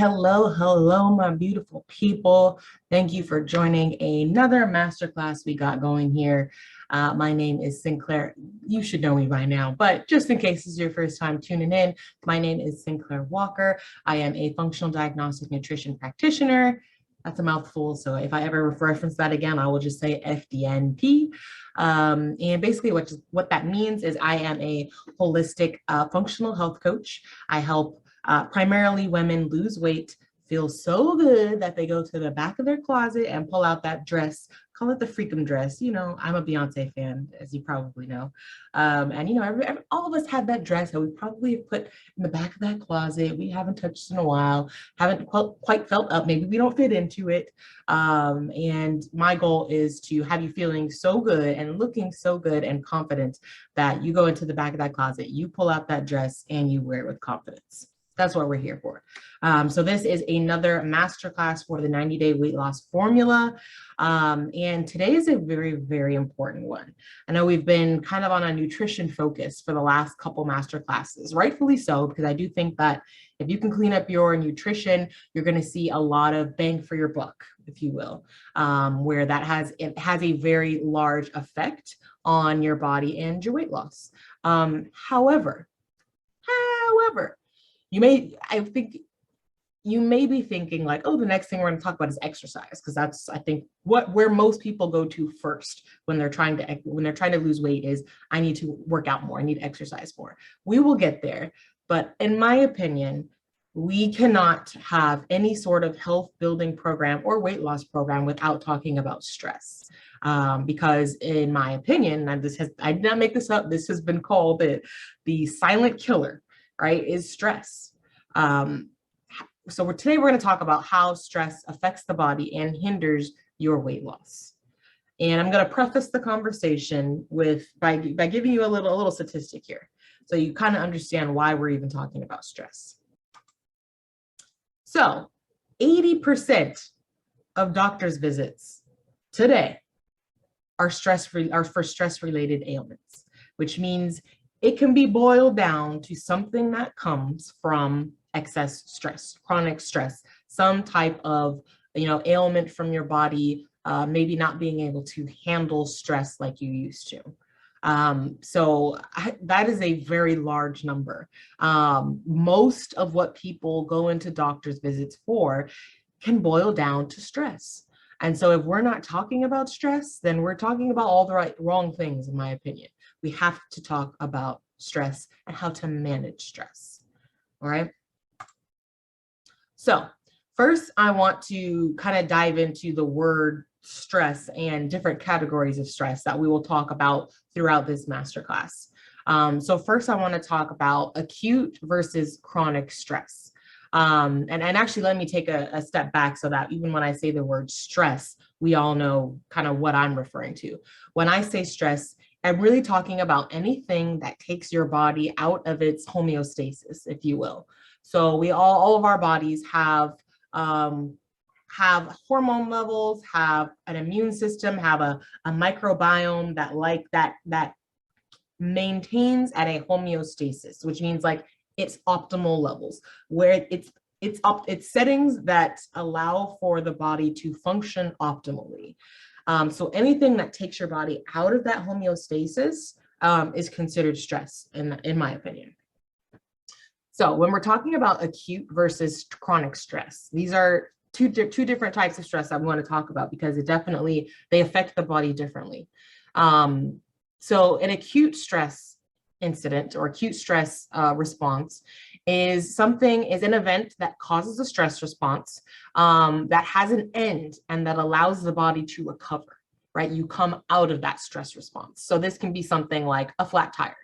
Hello, my beautiful people. Thank you for joining another masterclass we got going here. My name is Sinclair. You should know me by now, but just in case this is your first time tuning in, my name is Sinclair Walker. I am a functional diagnostic nutrition practitioner. That's a mouthful, so if I ever reference that again, I will just say FDNP. And basically what that means is I am a holistic functional health coach. I help primarily women lose weight, feel so good that they go to the back of their closet and pull out that dress, call it the freakum dress. You know, I'm a Beyonce fan, as you probably know. And, you know, all of us have that dress that we probably have put in the back of that closet. We haven't touched in a while, haven't quite felt up. Maybe we don't fit into it. And my goal is to have you feeling so good and looking so good and confident that you go into the back of that closet, you pull out that dress and you wear it with confidence. That's what we're here for. So this is another masterclass for the 90-day weight loss formula. And today is a very, very important one. I know we've been kind of on a nutrition focus for the last couple masterclasses, rightfully so, because I do think that if you can clean up your nutrition, you're going to see a lot of bang for your buck, if you will, where it has a very large effect on your body and your weight loss. However, I think you may be thinking like, oh, the next thing we're going to talk about is exercise, because that's, I think, where most people go to first when they're trying to lose weight is, I need to work out more, I need to exercise more. We will get there, but in my opinion, we cannot have any sort of health building program or weight loss program without talking about stress. Because in my opinion, and I did not make this up, this has been called the silent killer, right, is stress. So today we're going to talk about how stress affects the body and hinders your weight loss. And I'm going to preface the conversation by giving you a little statistic here, so you kind of understand why we're even talking about stress. So 80% of doctor's visits today are for stress-related ailments, which means it can be boiled down to something that comes from excess stress, chronic stress, some type of, ailment from your body, maybe not being able to handle stress like you used to. That is a very large number. Most of what people go into doctor's visits for can boil down to stress. And so if we're not talking about stress, then we're talking about all the wrong things, in my opinion. We have to talk about stress and how to manage stress. All right. So first, I want to kind of dive into the word stress and different categories of stress that we will talk about throughout this masterclass. So first, I want to talk about acute versus chronic stress. And actually, let me take a step back so that even when I say the word stress, we all know kind of what I'm referring to. When I say stress, I'm really talking about anything that takes your body out of its homeostasis, if you will. So all of our bodies have hormone levels, have an immune system, have a microbiome that maintains at a homeostasis, which means like its optimal levels, where it's settings that allow for the body to function optimally. So anything that takes your body out of that homeostasis is considered stress, in my opinion. So when we're talking about acute versus chronic stress, these are two different types of stress that we want to talk about, because they affect the body differently. So an acute stress incident or acute stress response is an event that causes a stress response that has an end and that allows the body to recover, right? You come out of that stress response. So this can be something like a flat tire.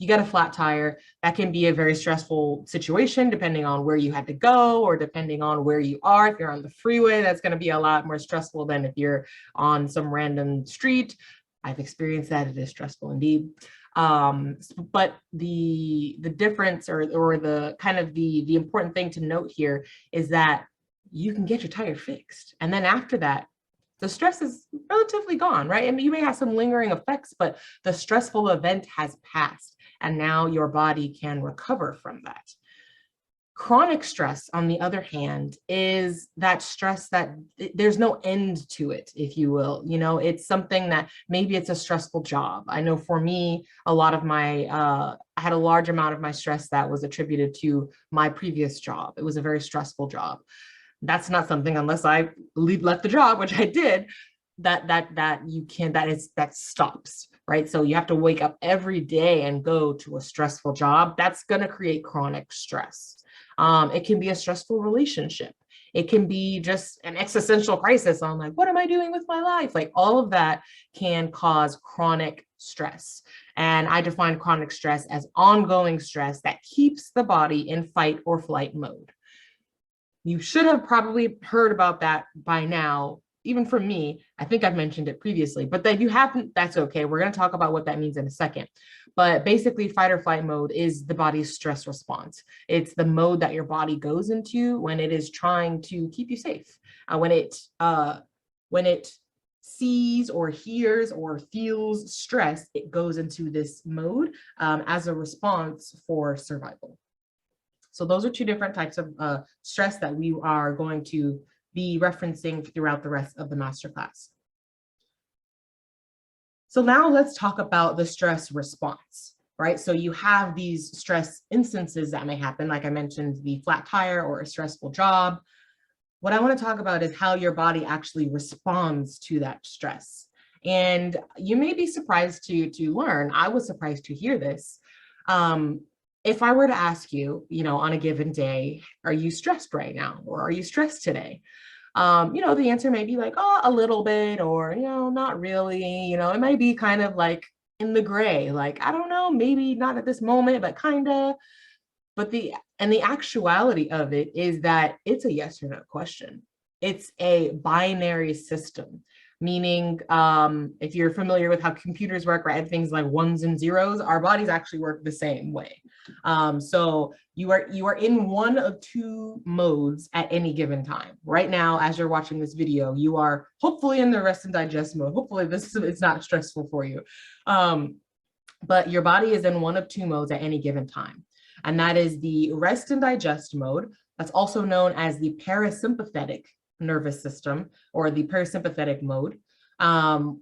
You got a flat tire, that can be a very stressful situation depending on where you had to go or depending on where you are. If you're on the freeway, that's going to be a lot more stressful than if you're on some random street. I've experienced that. It is stressful indeed. But the difference or the kind of the important thing to note here is that you can get your tire fixed. And then after that, the stress is relatively gone, right? And you may have some lingering effects, but the stressful event has passed and now your body can recover from that. Chronic stress, on the other hand, is that stress that there's no end to it, if you will. You know, it's something that maybe it's a stressful job. I know for me, a lot of my, I had a large amount of my stress that was attributed to my previous job. It was a very stressful job. That's not something, unless I left the job, which I did, that stops, right? So you have to wake up every day and go to a stressful job. That's going to create chronic stress. It can be a stressful relationship. It can be just an existential crisis on like, what am I doing with my life? Like all of that can cause chronic stress. And I define chronic stress as ongoing stress that keeps the body in fight or flight mode. You should have probably heard about that by now. Even for me, I think I've mentioned it previously, but that you haven't, that's okay. We're going to talk about what that means in a second. But basically, fight or flight mode is the body's stress response. It's the mode that your body goes into when it is trying to keep you safe. When it sees or hears or feels stress, it goes into this mode as a response for survival. So those are two different types of stress that we are going to be referencing throughout the rest of the masterclass. So now let's talk about the stress response, right? So you have these stress instances that may happen, like I mentioned, the flat tire or a stressful job. What I want to talk about is how your body actually responds to that stress. And you may be surprised to learn, I was surprised to hear this. If I were to ask you, you know, on a given day, are you stressed right now? Or are you stressed today? You know, the answer may be like, oh, a little bit, or, you know, not really, you know, it might be kind of like in the gray, like, I don't know, maybe not at this moment, but kind of. But the actuality of it is that it's a yes or no question. It's a binary system, meaning if you're familiar with how computers work, right, things like ones and zeros, our bodies actually work the same way. So you are in one of two modes at any given time. Right now, as you're watching this video, you are hopefully in the rest and digest mode. Hopefully it's not stressful for you. But your body is in one of two modes at any given time. And that is the rest and digest mode. That's also known as the parasympathetic nervous system, or the parasympathetic mode.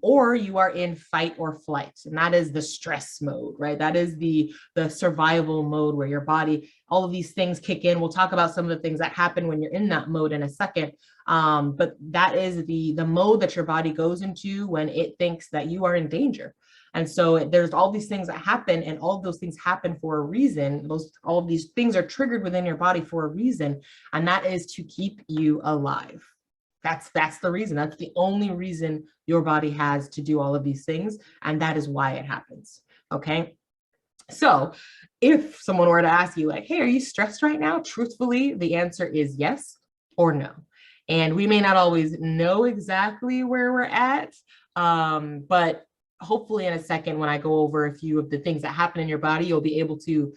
Or you are in fight or flight, and that is the stress mode, right? That is the survival mode where your body, all of these things kick in. We'll talk about some of the things that happen when you're in that mode in a second. But that is the mode that your body goes into when it thinks that you are in danger. And so there's all these things that happen, and all of those things happen for a reason. All of these things are triggered within your body for a reason, and that is to keep you alive. That's the reason. That's the only reason your body has to do all of these things, and that is why it happens. Okay. So if someone were to ask you like, hey, are you stressed right now? Truthfully, the answer is yes or no. And we may not always know exactly where we're at, but hopefully in a second, when I go over a few of the things that happen in your body, you'll be able to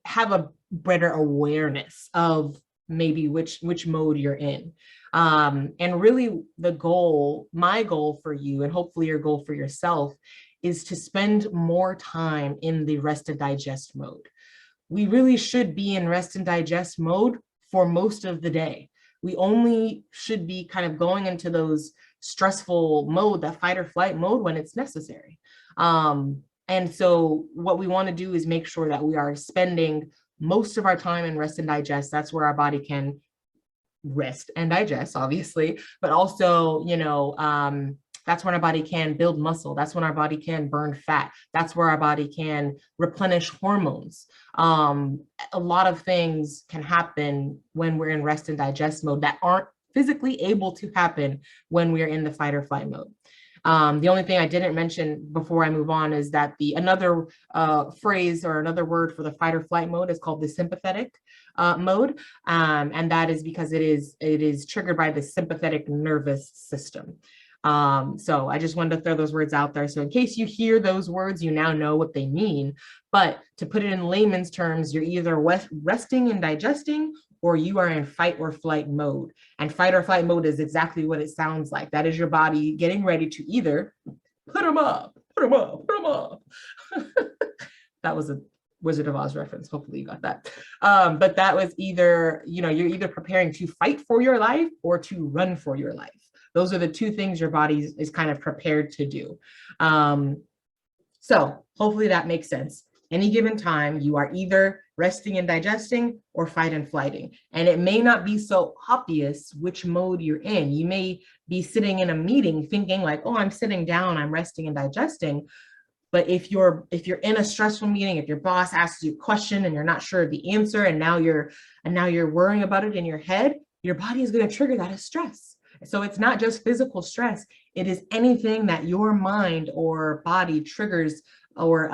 have a better awareness of maybe which mode you're in. And really the goal, my goal for you, and hopefully your goal for yourself, is to spend more time in the rest and digest mode. We really should be in rest and digest mode for most of the day. We only should be kind of going into those stressful mode, that fight or flight mode, when it's necessary. And so what we want to do is make sure that we are spending most of our time in rest and digest. That's where our body can rest and digest, obviously, but also, you know, that's when our body can build muscle. That's when our body can burn fat. That's where our body can replenish hormones. A lot of things can happen when we're in rest and digest mode that aren't physically able to happen when we're in the fight or flight mode. The only thing I didn't mention before I move on is that another phrase or another word for the fight or flight mode is called the sympathetic mode. And that is because it is triggered by the sympathetic nervous system. So I just wanted to throw those words out there. So in case you hear those words, you now know what they mean. But to put it in layman's terms, you're either resting and digesting, or you are in fight or flight mode. And fight or flight mode is exactly what it sounds like. That is your body getting ready to either put them up, put them up, put them up. That was a Wizard of Oz reference. Hopefully you got that. But that was either, you're either preparing to fight for your life or to run for your life. Those are the two things your body is kind of prepared to do. So hopefully that makes sense. Any given time, you are either resting and digesting or fight and flighting. And it may not be so obvious which mode you're in. You may be sitting in a meeting thinking like, oh, I'm sitting down, I'm resting and digesting. But if you're in a stressful meeting, if your boss asks you a question and you're not sure of the answer, and now you're worrying about it in your head, your body is going to trigger that as stress. So it's not just physical stress. It is anything that your mind or body triggers or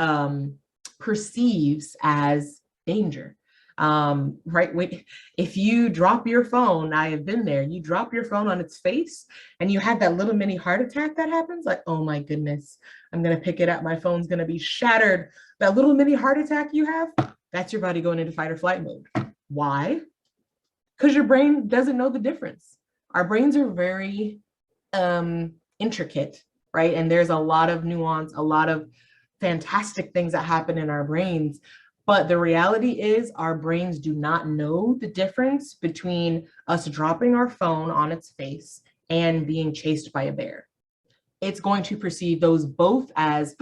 perceives as danger. Right? If you drop your phone, I have been there, you drop your phone on its face and you had that little mini heart attack that happens, like, oh my goodness, I'm going to pick it up, my phone's going to be shattered. That little mini heart attack you have, that's your body going into fight or flight mode. Why? Because your brain doesn't know the difference. Our brains are very intricate, right? And there's a lot of nuance, a lot of fantastic things that happen in our brains. But the reality is our brains do not know the difference between us dropping our phone on its face and being chased by a bear. It's going to perceive those both as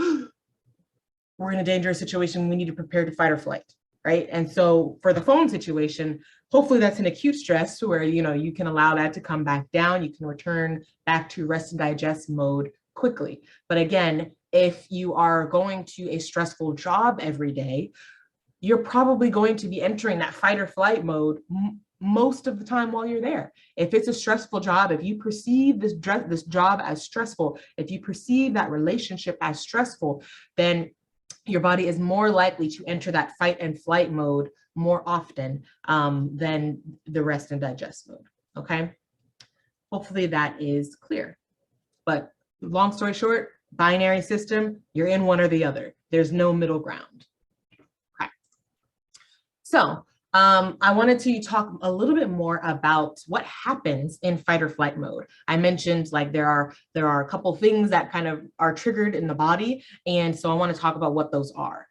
we're in a dangerous situation, we need to prepare to fight or flight, right? And so for the phone situation, hopefully that's an acute stress where, you can allow that to come back down. You can return back to rest and digest mode quickly. But again, if you are going to a stressful job every day, you're probably going to be entering that fight or flight mode most of the time while you're there. If it's a stressful job, if you perceive this job as stressful, if you perceive that relationship as stressful, then your body is more likely to enter that fight and flight mode more often than the rest and digest mode, okay? Hopefully that is clear. But long story short, binary system, you're in one or the other. There's no middle ground. Okay. So I wanted to talk a little bit more about what happens in fight or flight mode. I mentioned like there are a couple things that kind of are triggered in the body. And so I want to talk about what those are.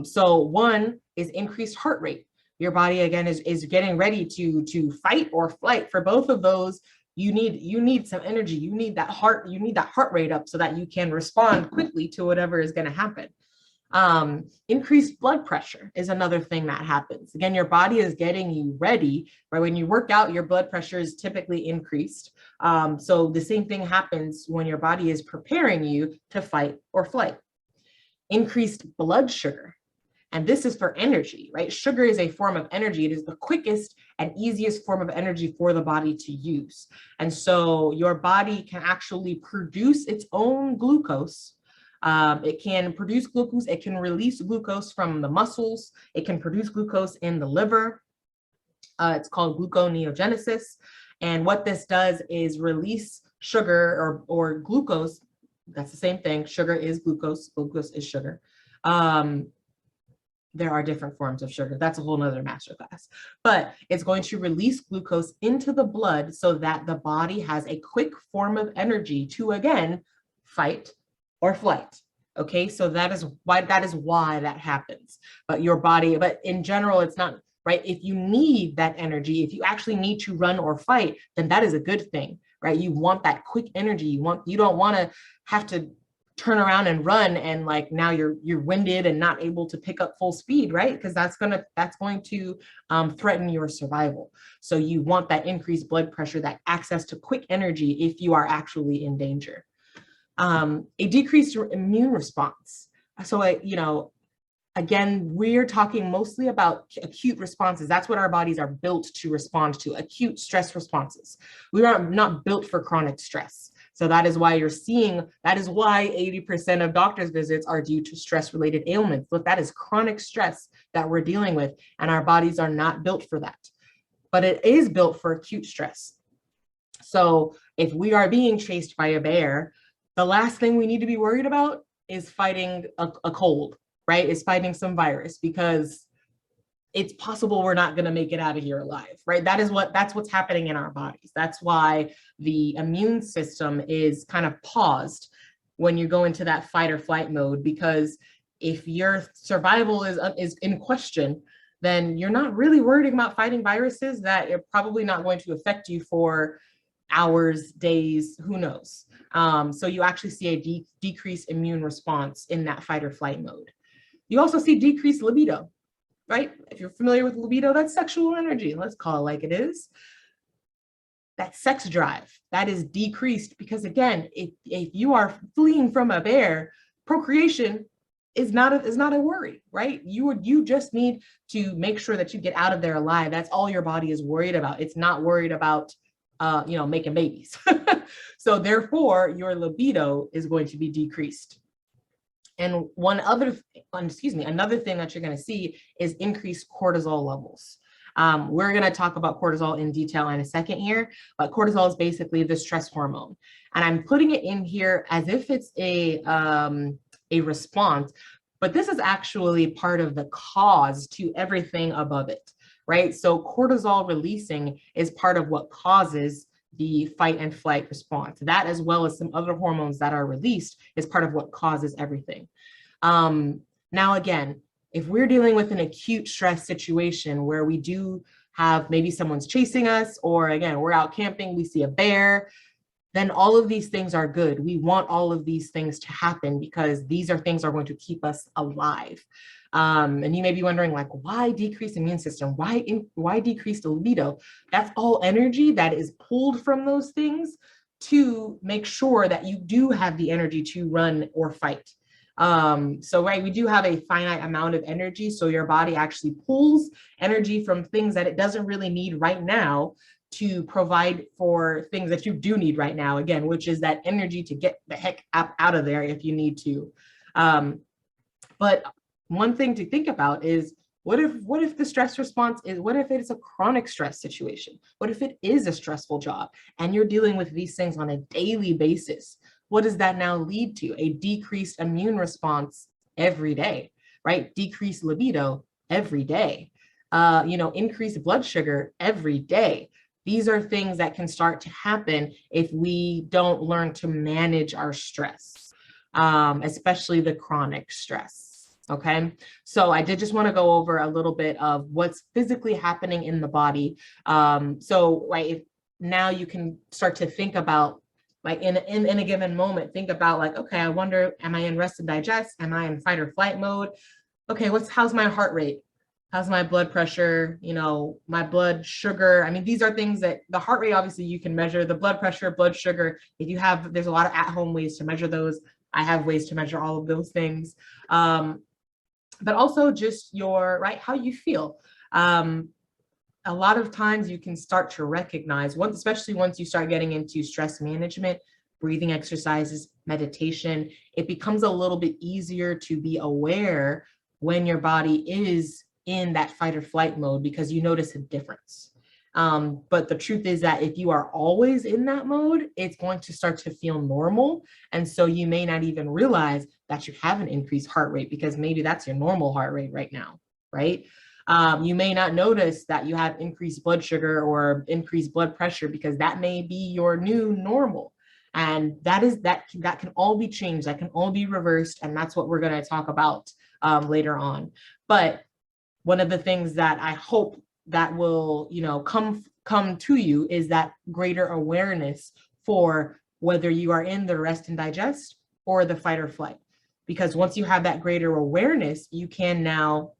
So one is increased heart rate. Your body again is getting ready to fight or flight. For both of those, you need some energy. You need that heart rate up so that you can respond quickly to whatever is going to happen. Increased blood pressure is another thing that happens. Again, your body is getting you ready, right? When you work out, your blood pressure is typically increased. So the same thing happens when your body is preparing you to fight or flight. Increased blood sugar. And this is for energy, right? Sugar is a form of energy. It is the quickest and easiest form of energy for the body to use. And so your body can actually produce its own glucose. It can produce glucose. It can release glucose from the muscles. It can produce glucose in the liver. It's called gluconeogenesis. And what this does is release sugar or glucose. That's the same thing. Sugar is glucose. Glucose is sugar. There are different forms of sugar. That's a whole nother masterclass. But it's going to release glucose into the blood so that the body has a quick form of energy to, again, fight or flight. Okay, so that is why that happens. But in general, it's not, right? If you need that energy, if you actually need to run or fight, then that is a good thing, right? You want that quick energy. You don't want to have to turn around and run and like now you're winded and not able to pick up full speed, right? Because that's going to threaten your survival. So you want that increased blood pressure, that access to quick energy if you are actually in danger. A decreased immune response. So again, we're talking mostly about acute responses. That's what our bodies are built to respond to, acute stress responses. We are not built for chronic stress. So that is why 80% of doctor's visits are due to stress-related ailments. Look, that is chronic stress that we're dealing with, and our bodies are not built for that. But it is built for acute stress. So if we are being chased by a bear, the last thing we need to be worried about is fighting a cold, right? Is fighting some virus, because it's possible we're not going to make it out of here alive, right? That's what's happening in our bodies. That's why the immune system is kind of paused when you go into that fight or flight mode, because if your survival is in question, then you're not really worried about fighting viruses that are probably not going to affect you for hours, days, who knows. So you actually see a decreased immune response in that fight or flight mode. You also see decreased libido, right? If you're familiar with libido, that's sexual energy. Let's call it like it is. That sex drive, that is decreased because, again, if you are fleeing from a bear, procreation is not a worry, right? You just need to make sure that you get out of there alive. That's all your body is worried about. It's not worried about making babies. So therefore, your libido is going to be decreased. And another thing that you're going to see is increased cortisol levels. We're going to talk about cortisol in detail in a second here, but cortisol is basically the stress hormone. And I'm putting it in here as if it's a response, but this is actually part of the cause to everything above it, right? So cortisol releasing is part of what causes the fight and flight response. That, as well as some other hormones that are released, is part of what causes everything. Now, again, if we're dealing with an acute stress situation where we do have maybe someone's chasing us, or again, we're out camping, we see a bear, then all of these things are good. We want all of these things to happen because these are things that are going to keep us alive. And you may be wondering, like, why decrease immune system? Why decrease the libido? That's all energy that is pulled from those things to make sure that you do have the energy to run or fight. So right, we do have a finite amount of energy. So your body actually pulls energy from things that it doesn't really need right now to provide for things that you do need right now, again, which is that energy to get the heck out of there if you need to. But one thing to think about is, what if the stress response is, what if it's a chronic stress situation? What if it is a stressful job and you're dealing with these things on a daily basis? What does that now lead to? A decreased immune response every day, right? Decreased libido every day, increased blood sugar every day. These are things that can start to happen if we don't learn to manage our stress, especially the chronic stress. Okay, so I did just want to go over a little bit of what's physically happening in the body. Right, now you can start to think about, like, in a given moment, think about, like, okay, I wonder, am I in rest and digest? Am I in fight or flight mode? Okay, how's my heart rate? How's my blood pressure? My blood sugar. I mean, these are things that the heart rate, obviously you can measure. The blood pressure, blood sugar, there's a lot of at-home ways to measure those. I have ways to measure all of those things. But also just how you feel. A lot of times you can start to recognize, especially once you start getting into stress management, breathing exercises, meditation, it becomes a little bit easier to be aware when your body is in that fight or flight mode, because you notice a difference. But the truth is that if you are always in that mode, it's going to start to feel normal. And so you may not even realize that you have an increased heart rate, because maybe that's your normal heart rate right now, right? You may not notice that you have increased blood sugar or increased blood pressure, because that may be your new normal. And that can all be changed. That can all be reversed. And that's what we're going to talk about later on. But one of the things that I hope that will, come to you is that greater awareness for whether you are in the rest and digest or the fight or flight. Because once you have that greater awareness, you can now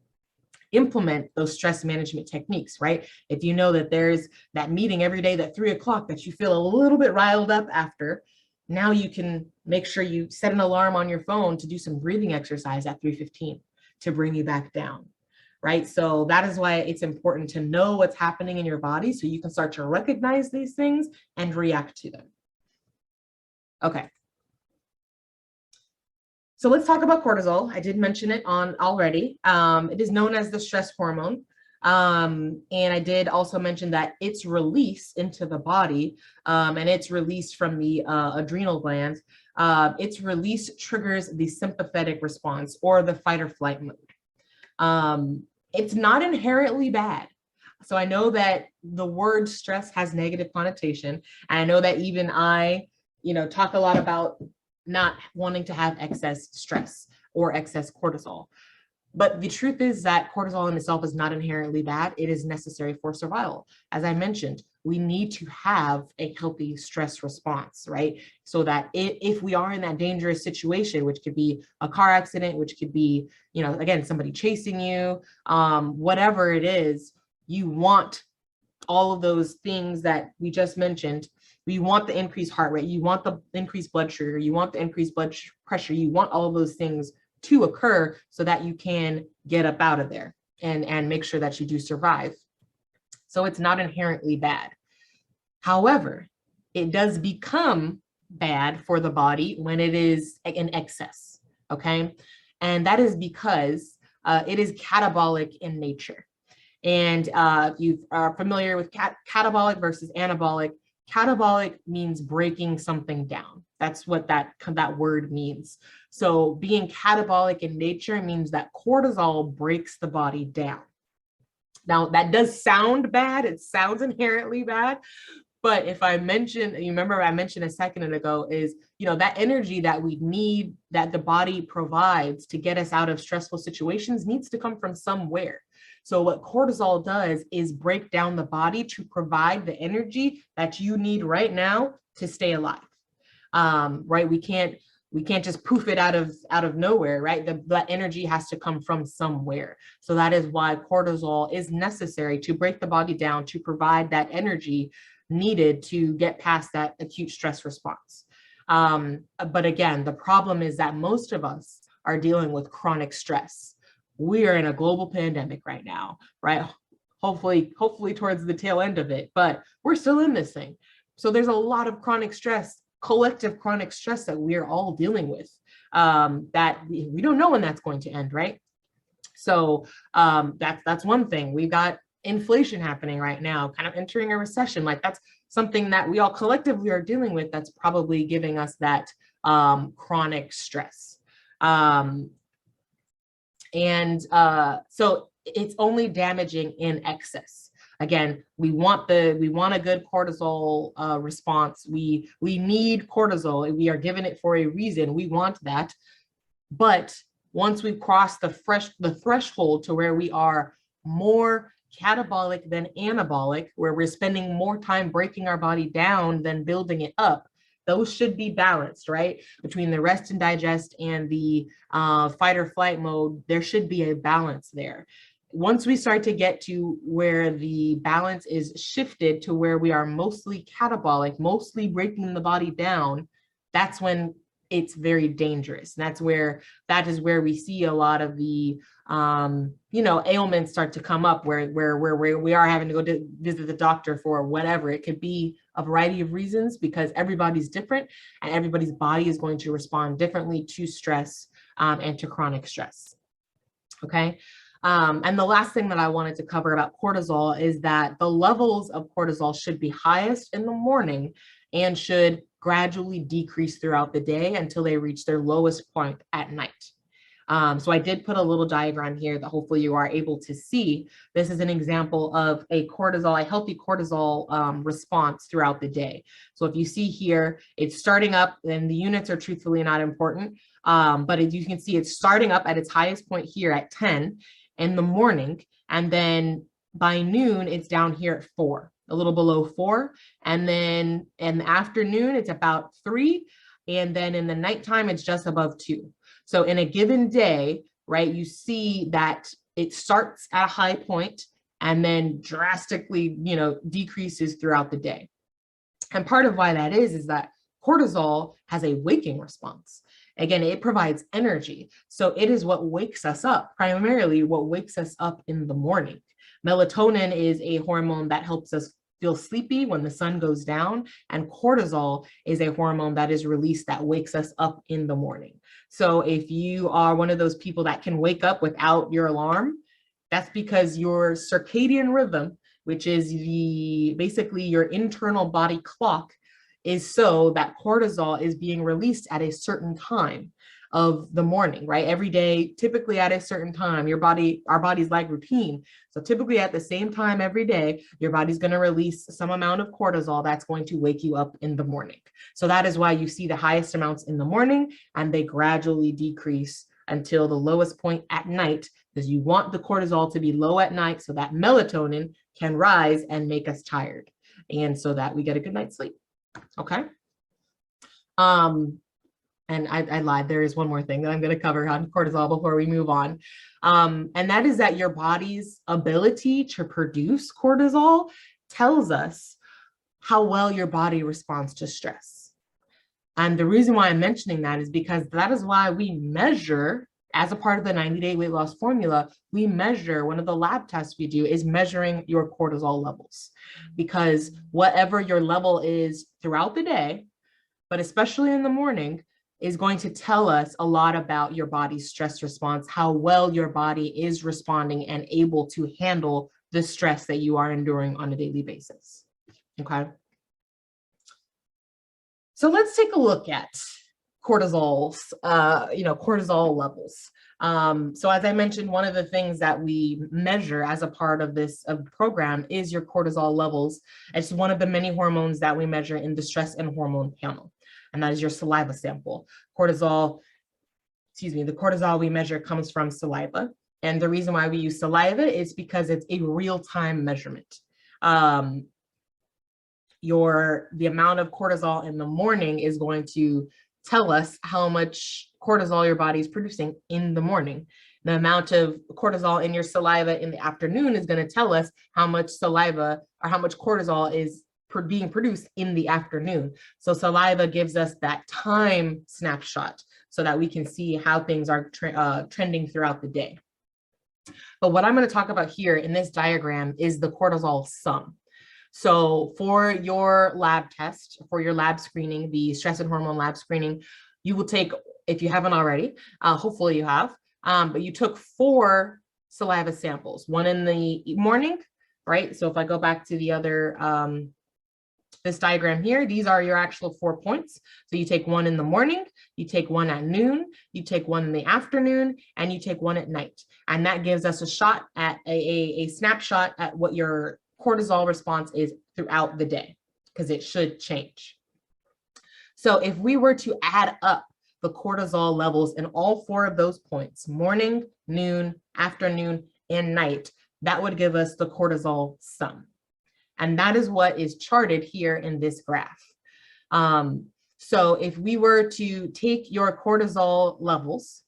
implement those stress management techniques, right? If you know that there's that meeting every day, that 3 o'clock, that you feel a little bit riled up after, now you can make sure you set an alarm on your phone to do some breathing exercise at 3:15 to bring you back down, right? So that is why it's important to know what's happening in your body, so you can start to recognize these things and react to them. Okay. So let's talk about cortisol. I did mention it already. It is known as the stress hormone. And I did also mention that its release into the body, and it's released from the adrenal glands, its release triggers the sympathetic response, or the fight or flight mode. It's not inherently bad. So I know that the word stress has negative connotation. And I know that even I, talk a lot about not wanting to have excess stress or excess cortisol. But the truth is that cortisol in itself is not inherently bad. It is necessary for survival. As I mentioned, we need to have a healthy stress response, right? So that if we are in that dangerous situation, which could be a car accident, which could be, again, somebody chasing you, whatever it is, you want all of those things that we just mentioned. We want the increased heart rate, you want the increased blood sugar, you want the increased blood pressure, you want all of those things to occur so that you can get up out of there and make sure that you do survive. So it's not inherently bad. However, it does become bad for the body when it is in excess, okay? And that is because it is catabolic in nature. And if you are familiar with catabolic versus anabolic, catabolic means breaking something down. That's what that word means. So being catabolic in nature means that cortisol breaks the body down. Now, that does sound bad. It sounds inherently bad. But if I mentioned, you remember I mentioned a second ago, is, that energy that we need, that the body provides to get us out of stressful situations, needs to come from somewhere. So what cortisol does is break down the body to provide the energy that you need right now to stay alive. Right? We can't just poof it out of nowhere, right? That energy has to come from somewhere. So that is why cortisol is necessary to break the body down, to provide that energy needed to get past that acute stress response. But again, the problem is that most of us are dealing with chronic stress. We are in a global pandemic right now, right? Hopefully towards the tail end of it, but we're still in this thing. So there's a lot of chronic stress, collective chronic stress that we're all dealing with, that we don't know when that's going to end, right? So that's one thing. We've got inflation happening right now, kind of entering a recession. Like, that's something that we all collectively are dealing with, that's probably giving us that chronic stress. So it's only damaging in excess. Again, we want a good cortisol response. We need cortisol. We are given it for a reason. We want that. But once we cross the threshold to where we are more catabolic than anabolic, where we're spending more time breaking our body down than building it up, those should be balanced, right? Between the rest and digest and the fight or flight mode, there should be a balance there. Once we start to get to where the balance is shifted to where we are mostly catabolic, mostly breaking the body down, that's when it's very dangerous. And that is where we see a lot of the ailments start to come up, where we are having to go to visit the doctor for whatever. It could be a variety of reasons, because everybody's different and everybody's body is going to respond differently to stress and to chronic stress. Okay. And the last thing that I wanted to cover about cortisol is that the levels of cortisol should be highest in the morning and should gradually decrease throughout the day until they reach their lowest point at night. So I did put a little diagram here that hopefully you are able to see. This is an example of a healthy cortisol response throughout the day. So if you see here, it's starting up, and the units are truthfully not important, but as you can see, it's starting up at its highest point here at 10 in the morning, and then by noon, it's down here at 4, a little below 4, and then in the afternoon, it's about 3, and then in the nighttime, it's just above 2. So in a given day, right, you see that it starts at a high point and then drastically, decreases throughout the day. And part of why that is that cortisol has a waking response. Again, it provides energy. So it is what wakes us up, primarily what wakes us up in the morning. Melatonin is a hormone that helps us feel sleepy when the sun goes down, and cortisol is a hormone that is released that wakes us up in the morning. So if you are one of those people that can wake up without your alarm, that's because your circadian rhythm, which is basically your internal body clock, is so that cortisol is being released at a certain time of the morning, right? Every day, typically at a certain time, our body's like routine. So typically at the same time every day, your body's going to release some amount of cortisol that's going to wake you up in the morning. So that is why you see the highest amounts in the morning, and they gradually decrease until the lowest point at night, because you want the cortisol to be low at night so that melatonin can rise and make us tired, and so that we get a good night's sleep. Okay. And I lied, there is one more thing that I'm going to cover on cortisol before we move on. And that is that your body's ability to produce cortisol tells us how well your body responds to stress. And the reason why I'm mentioning that is because that is why we measure, as a part of the 90-day weight loss formula, we measure, one of the lab tests we do is measuring your cortisol levels, because whatever your level is throughout the day, but especially in the morning, is going to tell us a lot about your body's stress response, how well your body is responding and able to handle the stress that you are enduring on a daily basis. Okay. So let's take a look at cortisol's, cortisol levels. So as I mentioned, one of the things that we measure as a part of this program is your cortisol levels. It's one of the many hormones that we measure in the stress and hormone panel, and that is your saliva sample. The cortisol we measure comes from saliva. And the reason why we use saliva is because it's a real-time measurement. The amount of cortisol in the morning is going to tell us how much cortisol your body is producing in the morning. The amount of cortisol in your saliva in the afternoon is going to tell us how much saliva or how much cortisol is being produced in the afternoon. So saliva gives us that time snapshot so that we can see how things are trending throughout the day. But what I'm going to talk about here in this diagram is the cortisol sum. So for your lab test, for your lab screening, the stress and hormone lab screening, you will take, if you haven't already, hopefully you have, but you took 4 saliva samples, one in the morning, right? So if I go back to the other, this diagram here, these are your actual 4 points. So you take one in the morning, you take one at noon, you take one in the afternoon, and you take one at night. And that gives us a shot at a snapshot at what your cortisol response is throughout the day, because it should change. So if we were to add up the cortisol levels in all 4 of those points, morning, noon, afternoon, and night, that would give us the cortisol sum. And that is what is charted here in this graph. So if we were to take your cortisol levels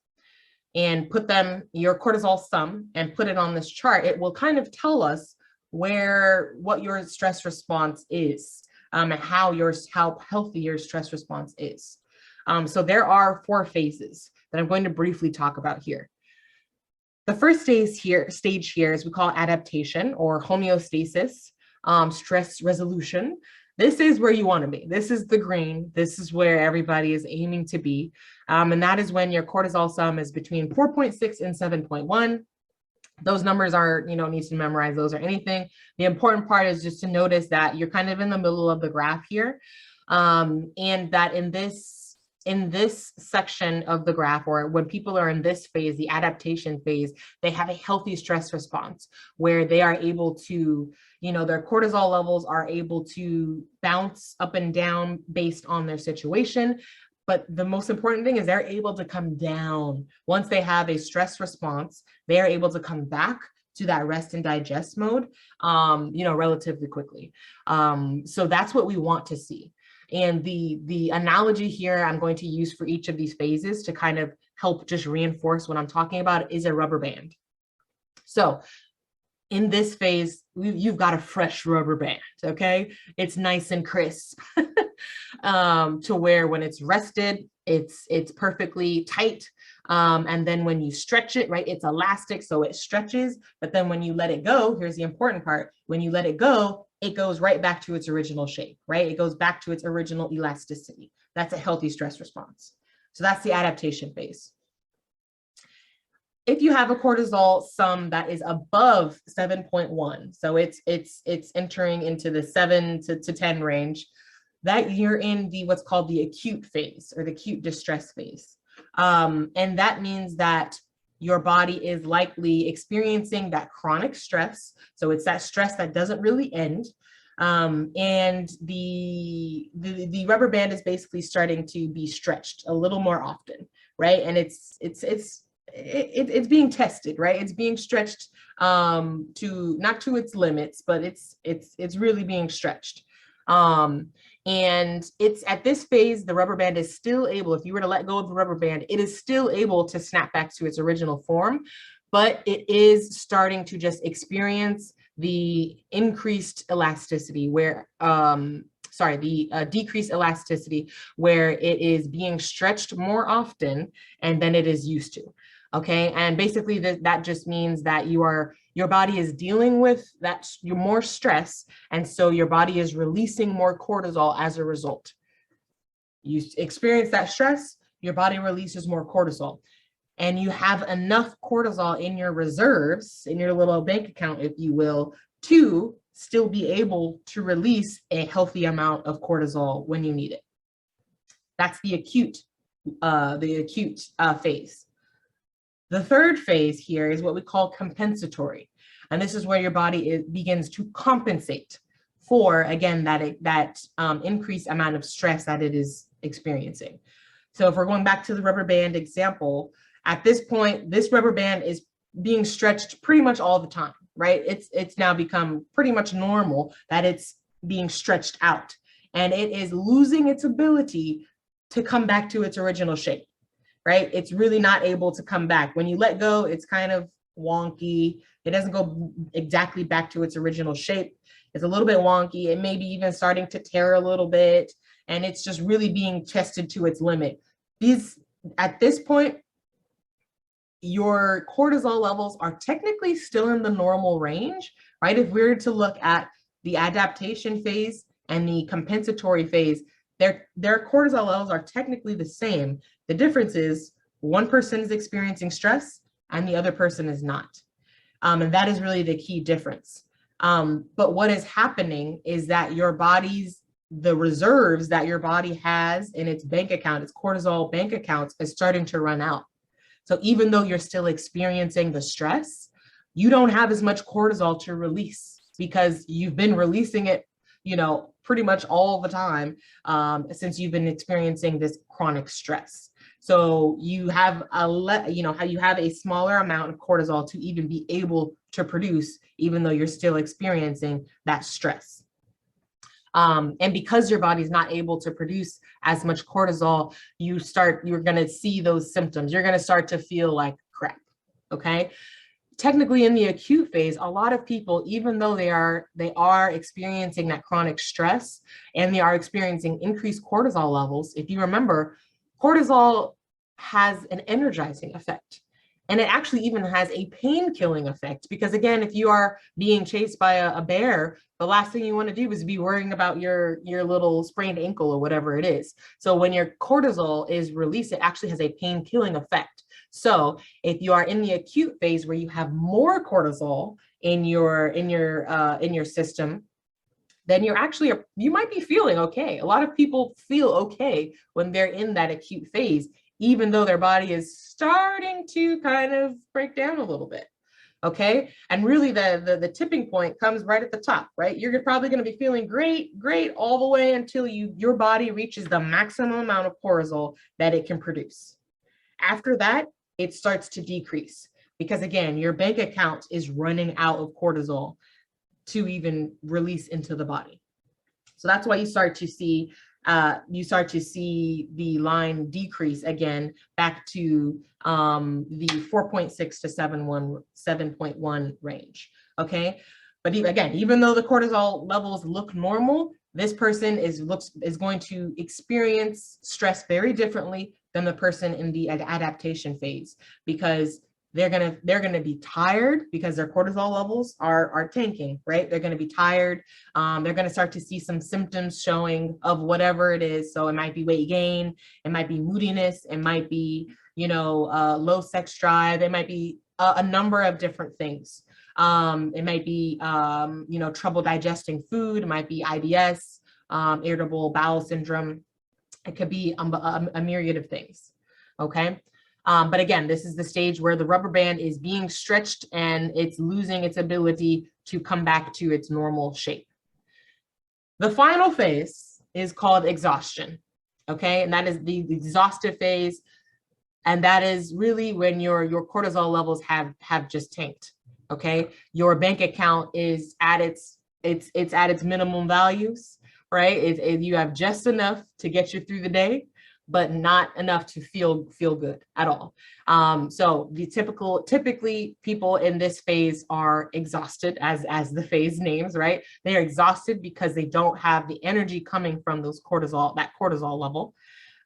and put them, your cortisol sum, and put it on this chart, it will kind of tell us what your stress response is, and how healthy your stress response is. So there are 4 phases that I'm going to briefly talk about here. The first stage here is we call adaptation or homeostasis, stress resolution. This is where you want to be. This is the green. This is where everybody is aiming to be. And that is when your cortisol sum is between 4.6 and 7.1. Those numbers are, needs to memorize those or anything. The important part is just to notice that you're kind of in the middle of the graph here. And that in this section of the graph, or when people are in this phase, the adaptation phase, they have a healthy stress response where they are able to, their cortisol levels are able to bounce up and down based on their situation. But the most important thing is they're able to come down. Once they have a stress response, they are able to come back to that rest and digest mode, relatively quickly. So that's what we want to see. And the analogy here I'm going to use for each of these phases to kind of help just reinforce what I'm talking about is a rubber band. So in this phase, you've got a fresh rubber band, okay? It's nice and crisp to where when it's rested, it's perfectly tight. And then when you stretch it, right, it's elastic, so it stretches. But then when you let it go, here's the important part. When you let it go, it goes right back to its original shape, right? It goes back to its original elasticity. That's a healthy stress response. So that's the adaptation phase. If you have a cortisol sum that is above 7.1, so it's entering into the 7 to 10 range, that you're in what's called the acute phase or the acute distress phase. And that means that your body is likely experiencing that chronic stress. So it's that stress that doesn't really end. And the rubber band is basically starting to be stretched a little more often, right? And it's it's being tested, right? It's being stretched to not to its limits, but it's really being stretched. And it's at this phase, the rubber band is still able, if you were to let go of the rubber band, it is still able to snap back to its original form, but it is starting to just experience the increased elasticity where, decreased elasticity, where it is being stretched more often and than it is used to. Okay, and basically that just means that your body is dealing with that, you're more stress, and so your body is releasing more cortisol as a result. You experience that stress, your body releases more cortisol, and you have enough cortisol in your reserves, in your little bank account, if you will, to still be able to release a healthy amount of cortisol when you need it. That's the acute phase. The third phase here is what we call compensatory. And this is where your body begins to compensate for, again, that increased amount of stress that it is experiencing. So if we're going back to the rubber band example, at this point, this rubber band is being stretched pretty much all the time, right? It's now become pretty much normal that it's being stretched out, and it is losing its ability to come back to its original shape. Right? It's really not able to come back. When you let go, it's kind of wonky. It doesn't go exactly back to its original shape. It's a little bit wonky. It may be even starting to tear a little bit, and it's just really being tested to its limit. At this point, your cortisol levels are technically still in the normal range, right? If we were to look at the adaptation phase and the compensatory phase, their cortisol levels are technically the same. The difference is one person is experiencing stress and the other person is not. And that is really the key difference. But what is happening is that the reserves that your body has in its bank account, its cortisol bank accounts, is starting to run out. So even though you're still experiencing the stress, you don't have as much cortisol to release because you've been releasing it, pretty much all the time since you've been experiencing this chronic stress. So you have a smaller amount of cortisol to even be able to produce, even though you're still experiencing that stress. And because your body's not able to produce as much cortisol, you're going to see those symptoms. You're going to start to feel like crap. Okay. Technically, in the acute phase, a lot of people, even though they are experiencing that chronic stress and they are experiencing increased cortisol levels, if you remember, cortisol has an energizing effect. And it actually even has a pain-killing effect, because again, if you are being chased by a bear, the last thing you want to do is be worrying about your little sprained ankle or whatever it is. So when your cortisol is released, it actually has a pain-killing effect. So if you are in the acute phase where you have more cortisol in your system, then you might be feeling okay. A lot of people feel okay when they're in that acute phase, even though their body is starting to kind of break down a little bit. Okay. And really the tipping point comes right at the top, right? You're probably going to be feeling great all the way until your body reaches the maximum amount of cortisol that it can produce. After that, it starts to decrease because again, your bank account is running out of cortisol to even release into the body. So that's why you start to see the line decrease again back to the 4.6 to 7.1 range. Okay. But even though the cortisol levels look normal, this person is going to experience stress very differently than the person in the adaptation phase, because they're gonna be tired because their cortisol levels are tanking, right? They're gonna be tired. They're gonna start to see some symptoms showing of whatever it is. So it might be weight gain, it might be moodiness, it might be low sex drive, it might be a number of different things. It might be trouble digesting food, it might be IBS, irritable bowel syndrome. It could be a myriad of things. Okay. But again, this is the stage where the rubber band is being stretched and it's losing its ability to come back to its normal shape. The final phase is called exhaustion. Okay. And that is the exhaustive phase. And that is really when your cortisol levels have just tanked. Okay. Your bank account is at its at its minimum values, right? You have just enough to get you through the day, but not enough to feel good at all. So the typically people in this phase are exhausted, as the phase names, right? They are exhausted because they don't have the energy coming from that cortisol level.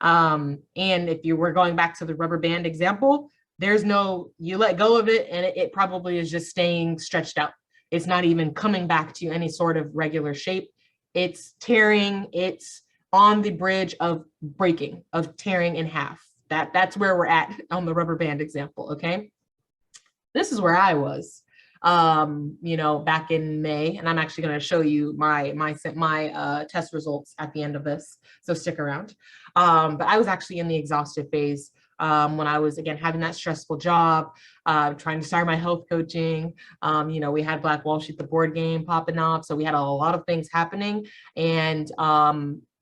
And if you were going back to the rubber band example, there's no, you let go of it and it probably is just staying stretched out. It's not even coming back to any sort of regular shape. It's tearing, it's on the bridge of breaking, of tearing in half. That's where we're at on the rubber band example, okay? This is where I was, back in May, and I'm actually going to show you my test results at the end of this, so stick around. But I was actually in the exhaustive phase when I was, again, having that stressful job, trying to start my health coaching. We had Black Wall Street, the board game popping up, so we had a lot of things happening, and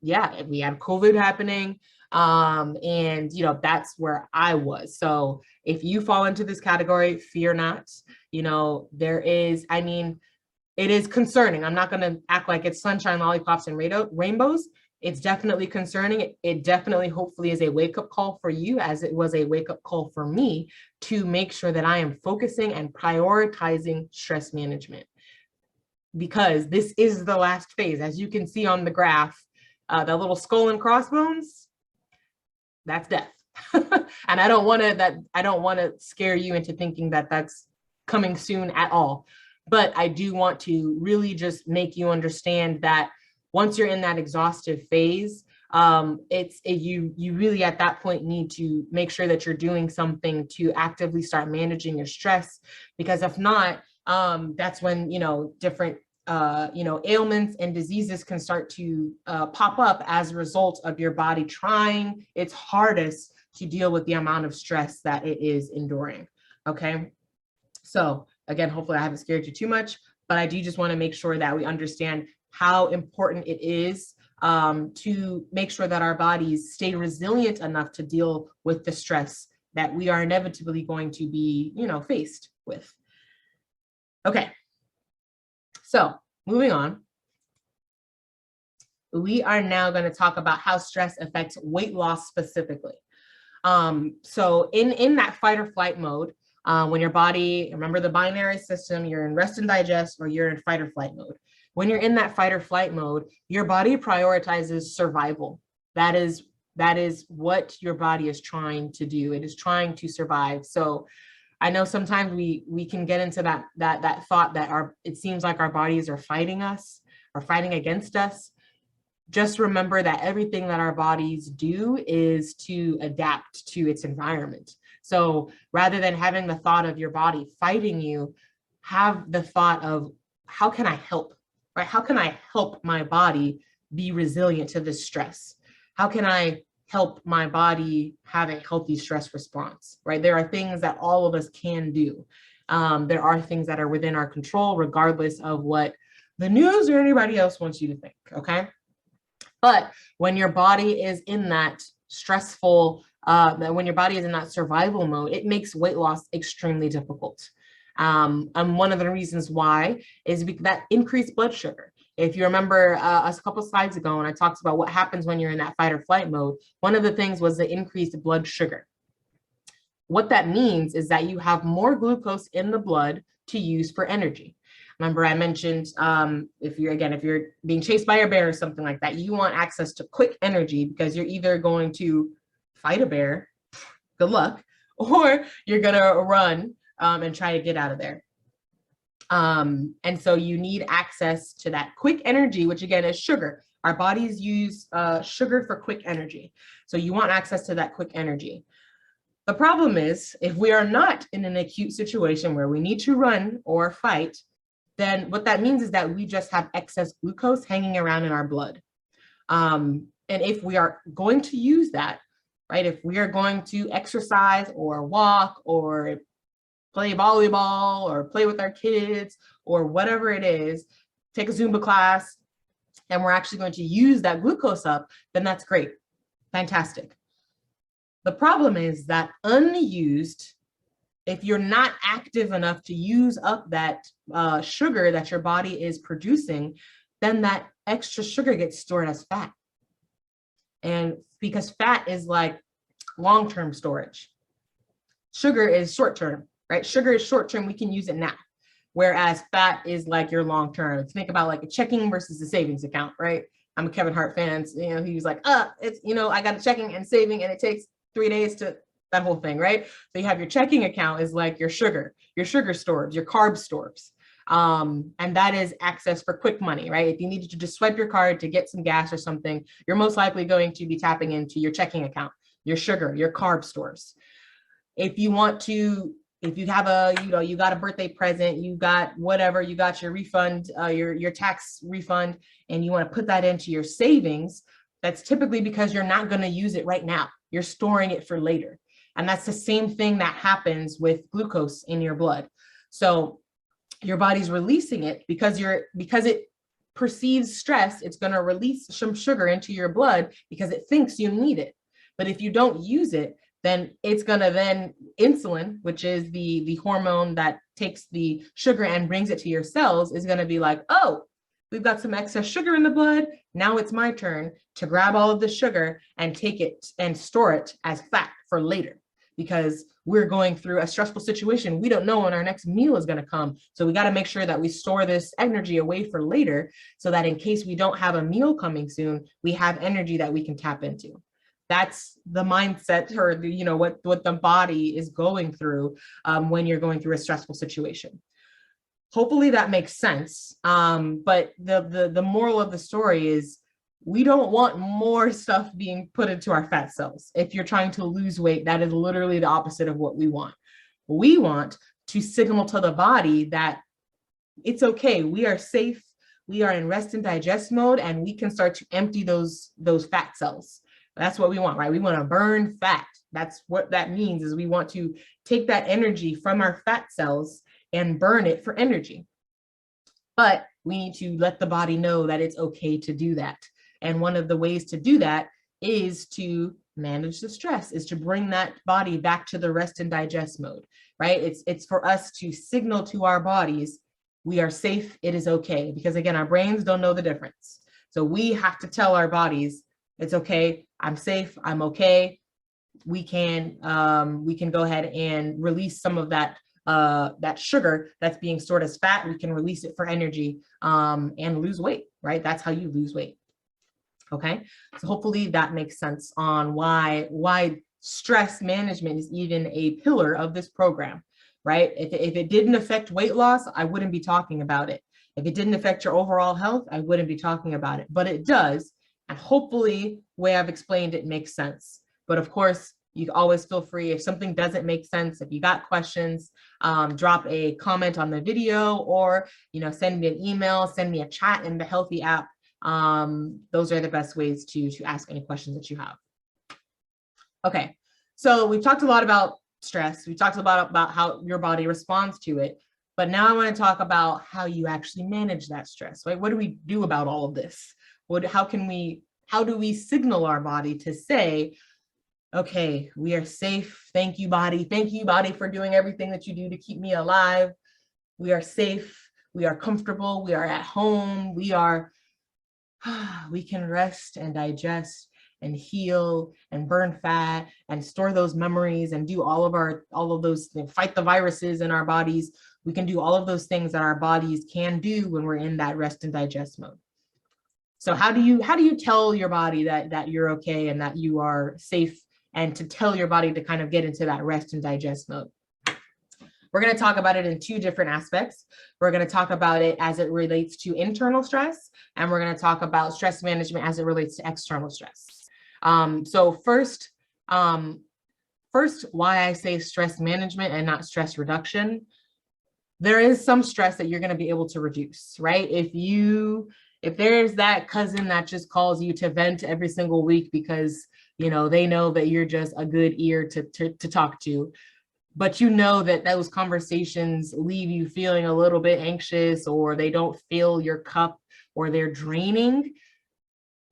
yeah, we had COVID happening. And that's where I was. So if you fall into this category, fear not. There is, it is concerning. I'm not going to act like it's sunshine, lollipops, and rainbows. It's definitely concerning. It definitely, hopefully, is a wake-up call for you, as it was a wake-up call for me, to make sure that I am focusing and prioritizing stress management. Because this is the last phase. As you can see on the graph, the little skull and crossbones, that's death. And I don't want to scare you into thinking that that's coming soon at all. But I do want to really just make you understand that once you're in that exhaustive phase, you really at that point need to make sure that you're doing something to actively start managing your stress, because if not, that's when different ailments and diseases can start to pop up as a result of your body trying its hardest to deal with the amount of stress that it is enduring. Okay. So again, hopefully I haven't scared you too much, but I do just want to make sure that we understand how important it is to make sure that our bodies stay resilient enough to deal with the stress that we are inevitably going to be, faced with. Okay. So moving on, we are now going to talk about how stress affects weight loss specifically. So in that fight or flight mode, when your body, remember the binary system, you're in rest and digest, or you're in fight or flight mode. When you're in that fight or flight mode, your body prioritizes survival. That is what your body is trying to do. It is trying to survive. So I know sometimes we can get into that thought that it seems like our bodies are fighting us or fighting against us. Just remember that everything that our bodies do is to adapt to its environment. So rather than having the thought of your body fighting you, have the thought of, how can I help, right? How can I help my body be resilient to this stress? How can I help my body have a healthy stress response, right? There are things that all of us can do. There are things that are within our control, regardless of what the news or anybody else wants you to think, okay? But when your body is in that stressful, when your body is in that survival mode, it makes weight loss extremely difficult. And one of the reasons why is that increased blood sugar. If you remember a couple slides ago, when I talked about what happens when you're in that fight or flight mode, one of the things was the increased blood sugar. What that means is that you have more glucose in the blood to use for energy. Remember, I mentioned if you're being chased by a bear or something like that, you want access to quick energy, because you're either going to fight a bear, good luck, or you're going to run and try to get out of there. And so you need access to that quick energy, which again is sugar. Our bodies use sugar for quick energy. So you want access to that quick energy. The problem is, if we are not in an acute situation where we need to run or fight, then what that means is that we just have excess glucose hanging around in our blood. And if we are going to use that, right, if we are going to exercise or walk or play volleyball or play with our kids or whatever it is, take a Zumba class, and we're actually going to use that glucose up, then that's great. Fantastic. The problem is that unused, if you're not active enough to use up that sugar that your body is producing, then that extra sugar gets stored as fat. And because fat is like long-term storage, sugar is short-term, right? Sugar is short-term, we can use it now. Whereas fat is like your long-term. Think about like a checking versus a savings account, right? I'm a Kevin Hart fan. He was like, it's, I got a checking and saving and it takes 3 days to, that whole thing, right? So you have your checking account is like your sugar stores, your carb stores. And that is access for quick money, right? If you needed to just swipe your card to get some gas or something, you're most likely going to be tapping into your checking account, your sugar, your carb stores. If you want to, if you have a, you got a birthday present, you got whatever, you got your refund, your tax refund, and you want to put that into your savings, that's typically because you're not going to use it right now. You're storing it for later. And that's the same thing that happens with glucose in your blood. So your body's releasing it because it perceives stress, it's going to release some sugar into your blood because it thinks you need it. But if you don't use it, then it's going to then insulin, which is the hormone that takes the sugar and brings it to your cells, is going to be like, oh, we've got some excess sugar in the blood. Now it's my turn to grab all of the sugar and take it and store it as fat for later, because we're going through a stressful situation. We don't know when our next meal is going to come. So we got to make sure that we store this energy away for later so that in case we don't have a meal coming soon, we have energy that we can tap into. That's the mindset, or what the body is going through when you're going through a stressful situation. Hopefully that makes sense. But the moral of the story is we don't want more stuff being put into our fat cells. If you're trying to lose weight, that is literally the opposite of what we want. We want to signal to the body that it's okay, we are safe, we are in rest and digest mode, and we can start to empty those fat cells. That's what we want, right? We want to burn fat. That's what that means, is we want to take that energy from our fat cells and burn it for energy. But we need to let the body know that it's okay to do that. And one of the ways to do that is to manage the stress, is to bring that body back to the rest and digest mode, right? It's for us to signal to our bodies, we are safe, it is okay. Because again, our brains don't know the difference. So we have to tell our bodies, it's okay, I'm safe, I'm okay. We can go ahead and release some of that sugar that's being stored as fat. We can release it for energy and lose weight, right? That's how you lose weight. Okay, so hopefully that makes sense on why stress management is even a pillar of this program, right? If it didn't affect weight loss, I wouldn't be talking about it. If it didn't affect your overall health, I wouldn't be talking about it, but it does. And hopefully the way I've explained it makes sense. But of course, you always feel free, if something doesn't make sense, if you got questions, drop a comment on the video, or send me an email, send me a chat in the Healthy app. Those are the best ways to ask any questions that you have. Okay, so we've talked a lot about stress. We talked about how your body responds to it. But now I want to talk about how you actually manage that stress, right? What do we do about all of this? How do we signal our body to say, okay, we are safe. Thank you, body. Thank you, body, for doing everything that you do to keep me alive. We are safe. We are comfortable. We are at home. We can rest and digest and heal and burn fat and store those memories and do all of those things, fight the viruses in our bodies. We can do all of those things that our bodies can do when we're in that rest and digest mode. So how do you tell your body that you're okay and that you are safe, and to tell your body to kind of get into that rest and digest mode? We're going to talk about it in two different aspects. We're going to talk about it as it relates to internal stress, and we're going to talk about stress management as it relates to external stress. So first, why I say stress management and not stress reduction. There is some stress that you're going to be able to reduce, right? If there's that cousin that just calls you to vent every single week because they know that you're just a good ear to talk to, but that those conversations leave you feeling a little bit anxious, or they don't fill your cup, or they're draining,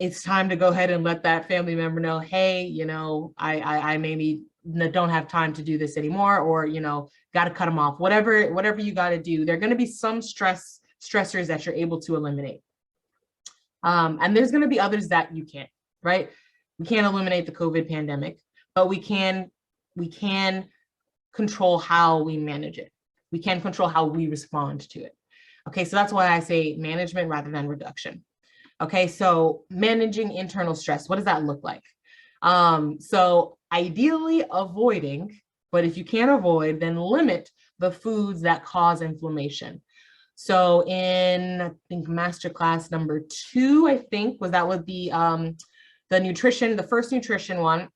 it's time to go ahead and let that family member know, hey, I maybe don't have time to do this anymore, or, got to cut them off, whatever you got to do. There are going to be some stressors that you're able to eliminate. And there's going to be others that you can't, right? We can't eliminate the COVID pandemic, but we can control how we manage it. We can control how we respond to it. Okay, so that's why I say management rather than reduction. Okay, so managing internal stress, what does that look like? So ideally avoiding, but if you can't avoid, then limit the foods that cause inflammation. So in, I think, Masterclass number 2, I think, was that with the nutrition, the first nutrition one,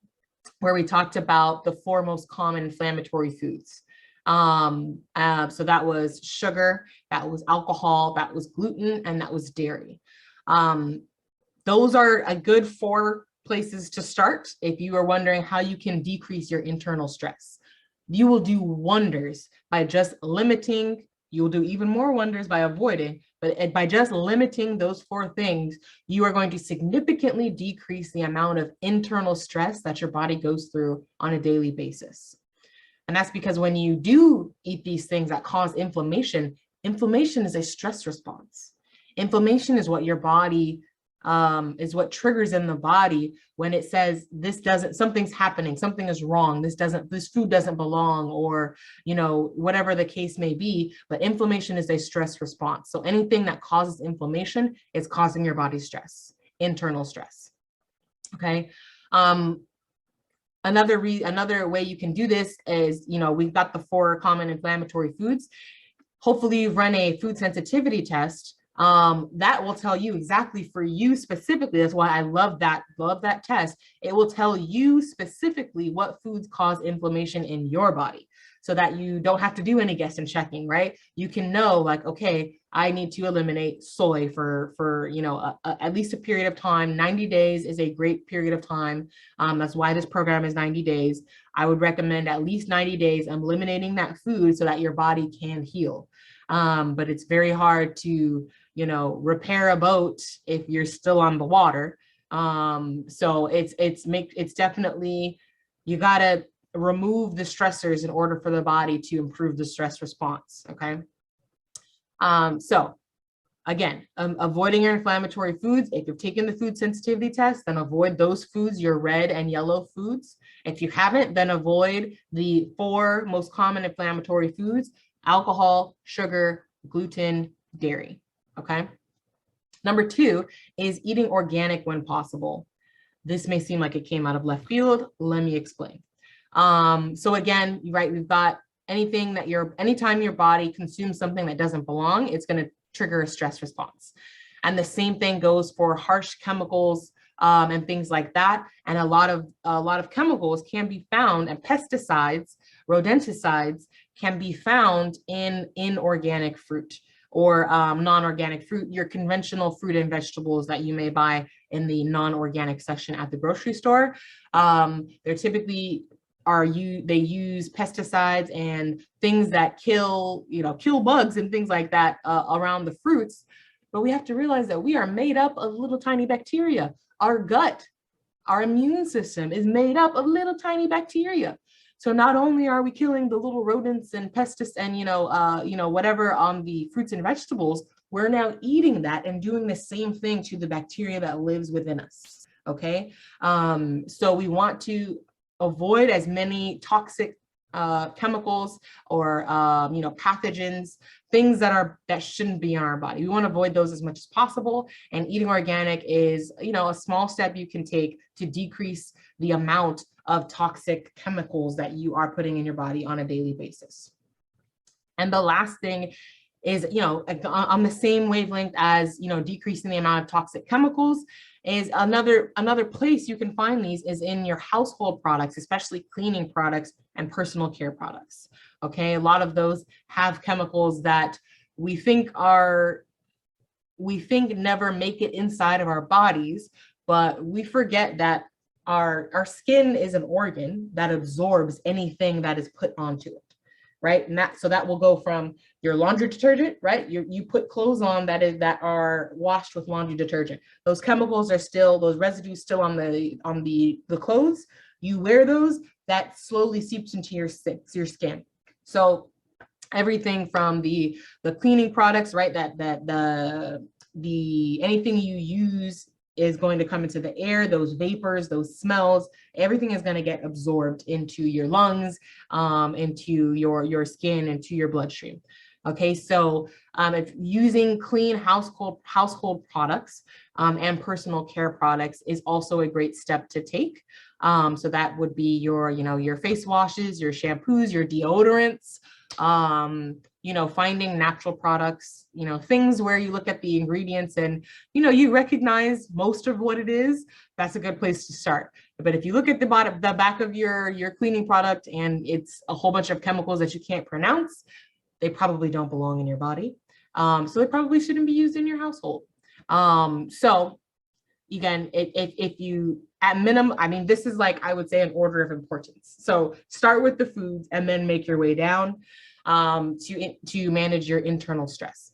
where we talked about the 4 most common inflammatory foods. So that was sugar, that was alcohol, that was gluten, and that was dairy. Those are a good 4 places to start if you are wondering how you can decrease your internal stress. You will do wonders by just limiting. You'll do even more wonders by avoiding, but by just limiting those 4 things, you are going to significantly decrease the amount of internal stress that your body goes through on a daily basis. And that's because when you do eat these things that cause inflammation, inflammation is a stress response. Inflammation is what your body, is what triggers in the body when it says something's happening, something is wrong, this food doesn't belong, or, whatever the case may be. But inflammation is a stress response. So anything that causes inflammation is causing your body stress, internal stress. Okay. Another way you can do this is, we've got the 4 common inflammatory foods. Hopefully you've run a food sensitivity test. That will tell you exactly for you specifically. That's why I love that test. It will tell you specifically what foods cause inflammation in your body, so that you don't have to do any guessing checking, right? You can know, like, okay, I need to eliminate soy for at least a period of time. 90 days is a great period of time. That's why this program is 90 days. I would recommend at least 90 days eliminating that food so that your body can heal. But it's very hard to, repair a boat if you're still on the water. So it's definitely, you gotta remove the stressors in order for the body to improve the stress response. Okay. So again, avoiding your inflammatory foods. If you've taken the food sensitivity test, then avoid those foods, your red and yellow foods. If you haven't, then avoid the 4 most common inflammatory foods: alcohol, sugar, gluten, dairy. Okay. Number 2 is eating organic when possible. This may seem like it came out of left field. Let me explain. So again, right, we've got anytime your body consumes something that doesn't belong, it's going to trigger a stress response. And the same thing goes for harsh chemicals and things like that. And a lot of chemicals can be found, and pesticides, rodenticides, can be found in organic fruit or non-organic fruit, your conventional fruit and vegetables that you may buy in the non-organic section at the grocery store. They're typically they use pesticides and things that kill bugs and things like that around the fruits. But we have to realize that we are made up of little tiny bacteria. Our gut, our immune system is made up of little tiny bacteria. So not only are we killing the little rodents and pesticides and whatever on the fruits and vegetables, we're now eating that and doing the same thing to the bacteria that lives within us. Okay, so we want to avoid as many toxic chemicals or pathogens, things that shouldn't be in our body. We want to avoid those as much as possible. And eating organic is a small step you can take to decrease the amount of toxic chemicals that you are putting in your body on a daily basis. And the last thing is, on the same wavelength as, decreasing the amount of toxic chemicals, is another place you can find these is in your household products, especially cleaning products and personal care products. Okay, a lot of those have chemicals that we think never make it inside of our bodies, but we forget that our skin is an organ that absorbs anything that is put onto it. right? And so that will go from your laundry detergent, right? You put clothes on that are washed with laundry detergent. Those chemicals are still, those residues still on the clothes. You wear those, that slowly seeps into your skin. So everything from the cleaning products, right? The anything you use is going to come into the air, those vapors, those smells, everything is going to get absorbed into your lungs, into your skin, into your bloodstream. Okay, so if using clean household products and personal care products is also a great step to take. So that would be your face washes, your shampoos, your deodorants, finding natural products, things where you look at the ingredients and, you recognize most of what it is. That's a good place to start. But if you look at the back of your cleaning product and it's a whole bunch of chemicals that you can't pronounce, they probably don't belong in your body. So they probably shouldn't be used in your household. So again, if you, at minimum, I mean, this is like, I would say, an order of importance. So start with the foods and then make your way down to manage your internal stress.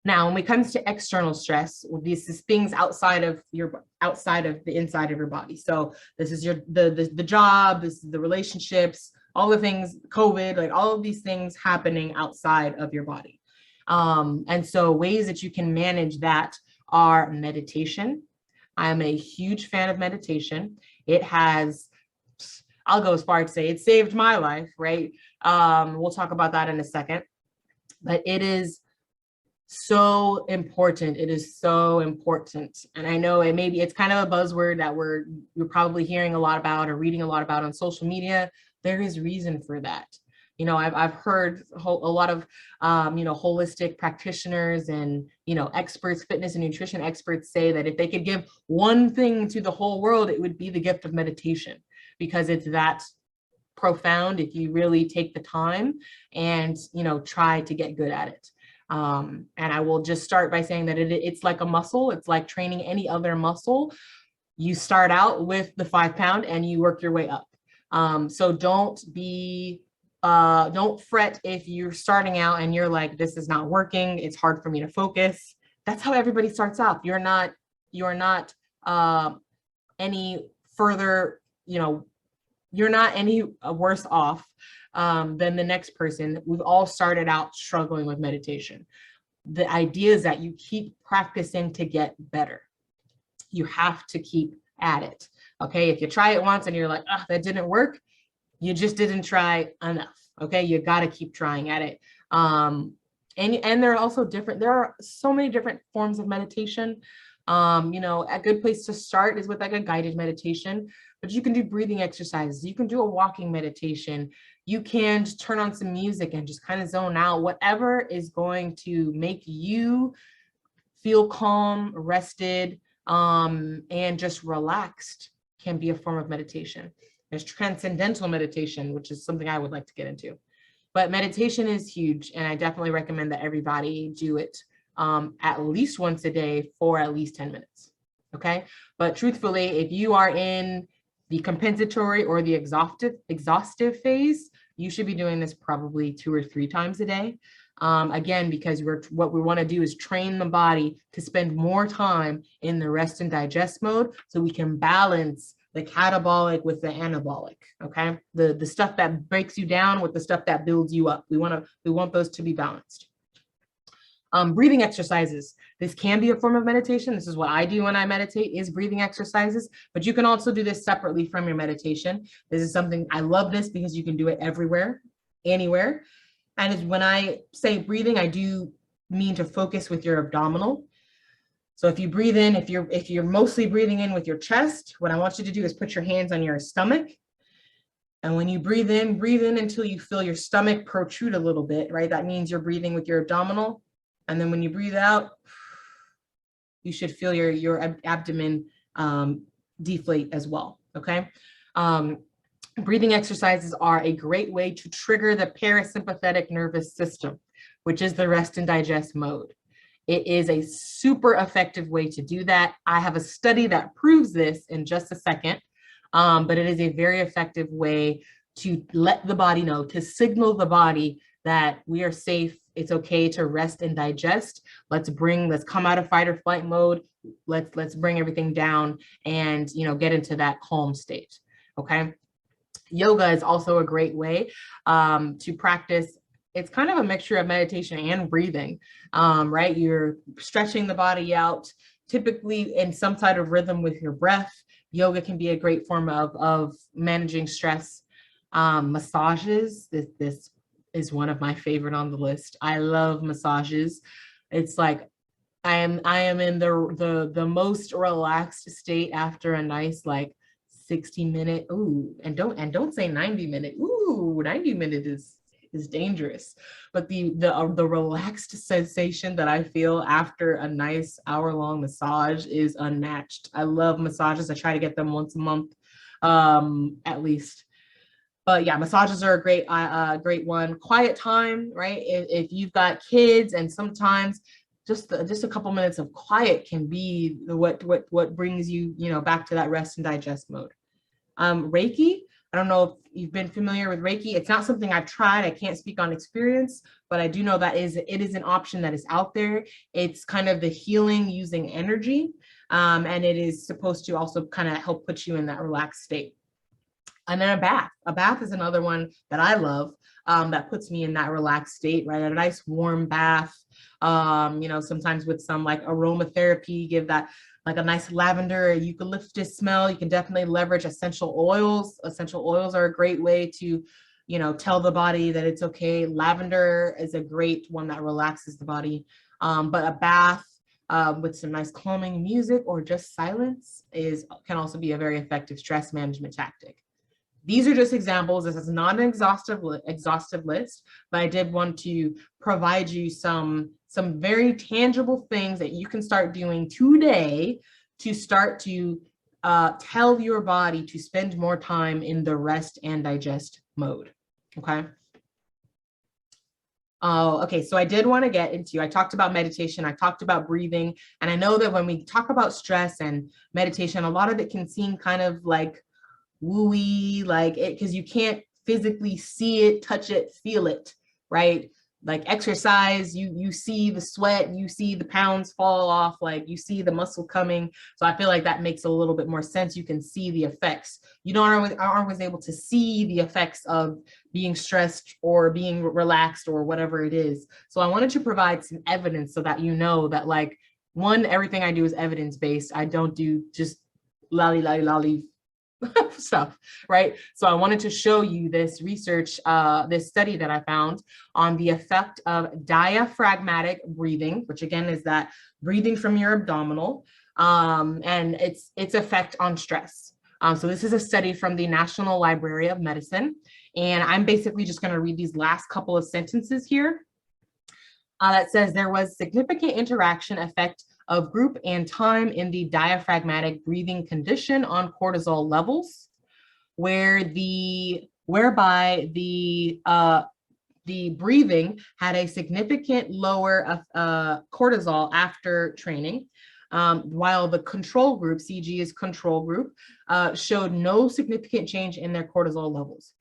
Now, when it comes to external stress, this is things outside of the inside of your body. So this is the job, this is the relationships, all the things, COVID, like all of these things happening outside of your body. And so ways that you can manage that are meditation. I'm a huge fan of meditation. It has, I'll go as far as to say it saved my life, right? We'll talk about that in a second, but it is so important. It is so important. And I know it's kind of a buzzword that we're probably hearing a lot about or reading a lot about on social media. There is reason for that. I've heard a lot of, holistic practitioners and, experts, fitness and nutrition experts say that if they could give one thing to the whole world, it would be the gift of meditation, because it's that profound if you really take the time and, try to get good at it. And I will just start by saying that it's like a muscle. It's like training any other muscle. You start out with the 5 pound and you work your way up. So don't fret if you're starting out and you're like, this is not working, it's hard for me to focus. That's how everybody starts out. You're not any further, you're not any worse off than the next person. We've all started out struggling with meditation. The idea is that you keep practicing to get better. You have to keep at it. Okay, if you try it once and you're like, oh, that didn't work, you just didn't try enough. Okay, you got to keep trying at it. And there are also there are so many different forms of meditation. A good place to start is with like a guided meditation, but you can do breathing exercises. You can do a walking meditation. You can just turn on some music and just kind of zone out. Whatever is going to make you feel calm, rested, and just relaxed can be a form of meditation. There's transcendental meditation, which is something I would like to get into. But meditation is huge, and I definitely recommend that everybody do it at least once a day for at least 10 minutes, okay? But truthfully, if you are in the compensatory or the exhaustive phase, you should be doing this probably 2 or 3 times a day. Again, because what we want to do is train the body to spend more time in the rest and digest mode so we can balance the catabolic with the anabolic, okay? The stuff that breaks you down with the stuff that builds you up. We want those to be balanced. Breathing exercises. This can be a form of meditation. This is what I do when I meditate, is breathing exercises, but you can also do this separately from your meditation. This is something, I love this because you can do it everywhere, anywhere. And when I say breathing, I do mean to focus with your abdominal. So if you breathe in, if you're mostly breathing in with your chest, what I want you to do is put your hands on your stomach. And when you breathe in until you feel your stomach protrude a little bit, right? That means you're breathing with your abdominal. And then when you breathe out, you should feel your abdomen deflate as well, okay? Breathing exercises are a great way to trigger the parasympathetic nervous system, which is the rest and digest mode. It is a super effective way to do that. I have a study that proves this in just a second, but it is a very effective way to let the body know, to signal the body that we are safe. It's okay to rest and digest. Let's come out of fight or flight mode. Let's bring everything down and, get into that calm state. Okay. Yoga is also a great way to practice. It's kind of a mixture of meditation and breathing, right? You're stretching the body out, typically in some sort of rhythm with your breath. Yoga can be a great form of managing stress. Massages, this is one of my favorite on the list. I love massages. It's like I am in the most relaxed state after a nice 60-minute, and don't say 90-minute. 90-minute is dangerous. But the relaxed sensation that I feel after a nice hour-long massage is unmatched. I love massages. I try to get them once a month, at least. But yeah, massages are a great one. Quiet time, right? If you've got kids, and sometimes just a couple minutes of quiet can be what brings you, back to that rest and digest mode. Reiki, I don't know if you've been familiar with Reiki. It's not something I've tried. I can't speak on experience, but I do know that it is an option that is out there. It's kind of the healing using energy, and it is supposed to also kind of help put you in that relaxed state. And then a bath. A bath is another one that I love, that puts me in that relaxed state, right? A nice warm bath, sometimes with some aromatherapy, give that a nice lavender, eucalyptus smell. You can definitely leverage essential oils. Essential oils are a great way to, tell the body that it's okay. Lavender is a great one that relaxes the body. But a bath with some nice calming music or just silence can also be a very effective stress management tactic. These are just examples. This is not an exhaustive list, but I did want to provide you some very tangible things that you can start doing today to start to tell your body to spend more time in the rest and digest mode. Okay. Okay, so I did want to get into, I talked about meditation, I talked about breathing, and I know that when we talk about stress and meditation, a lot of it can seem kind of wooey, because you can't physically see it, touch it, feel it, right? Like exercise, you see the sweat, you see the pounds fall off, you see the muscle coming. So I feel like that makes a little bit more sense. You can see the effects. You aren't always able to see the effects of being stressed or being relaxed or whatever it is. So I wanted to provide some evidence so that that one, everything I do is evidence-based. I don't do just lolly stuff, right? So I wanted to show you this research, this study that I found on the effect of diaphragmatic breathing, which again is that breathing from your abdominal, and its effect on stress. So this is a study from the National Library of Medicine, and I'm basically just going to read these last couple of sentences here. That says there was significant interaction effect of group and time in the diaphragmatic breathing condition on cortisol levels, whereby the breathing had a significant lower cortisol after training, while the control group, CG is control group, showed no significant change in their cortisol levels.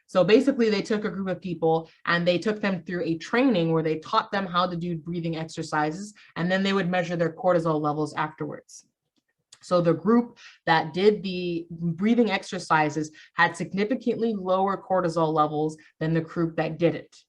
So basically they took a group of people and they took them through a training where they taught them how to do breathing exercises, and then they would measure their cortisol levels afterwards. So the group that did the breathing exercises had significantly lower cortisol levels than the group that didn't.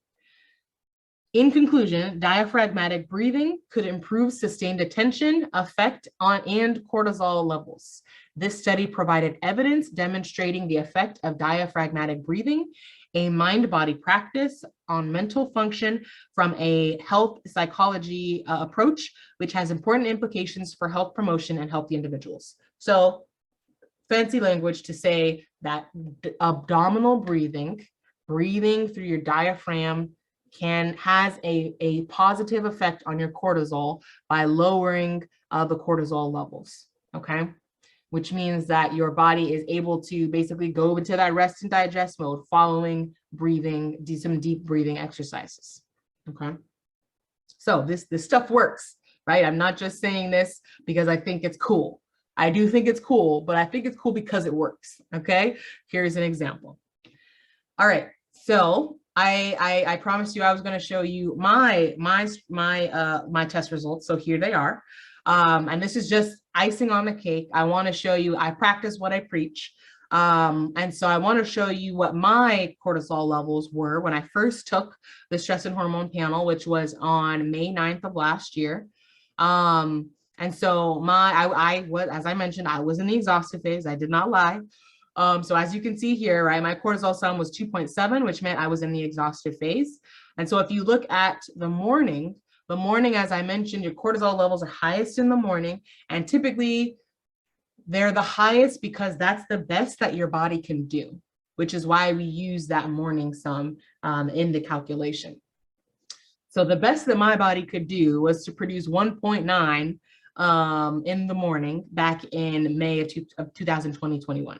In conclusion, diaphragmatic breathing could improve sustained attention, effect on and cortisol levels. This study provided evidence demonstrating the effect of diaphragmatic breathing, a mind-body practice on mental function from a health psychology approach, which has important implications for health promotion and healthy individuals. So fancy language to say that abdominal breathing through your diaphragm has a positive effect on your cortisol by lowering the cortisol levels, okay? Which means that your body is able to basically go into that rest and digest mode following breathing, do some deep breathing exercises, okay? So this stuff works, right? I'm not just saying this because I think it's cool. I do think it's cool, but I think it's cool because it works, okay? Here's an example. All right. So I promised you I was going to show you my test results. So here they are. And this is just icing on the cake. I want to show you, I practice what I preach. And so I want to show you what my cortisol levels were when I first took the stress and hormone panel, which was on May 9th of last year. And so I was, as I mentioned, I was in the exhaustive phase. I did not lie. So as you can see here, right, my cortisol sum was 2.7, which meant I was in the exhaustive phase. And so if you look at the morning, as I mentioned, your cortisol levels are highest in the morning, and typically they're the highest because that's the best that your body can do, which is why we use that morning sum in the calculation. So the best that my body could do was to produce 1.9 in the morning back in May of 2020-21.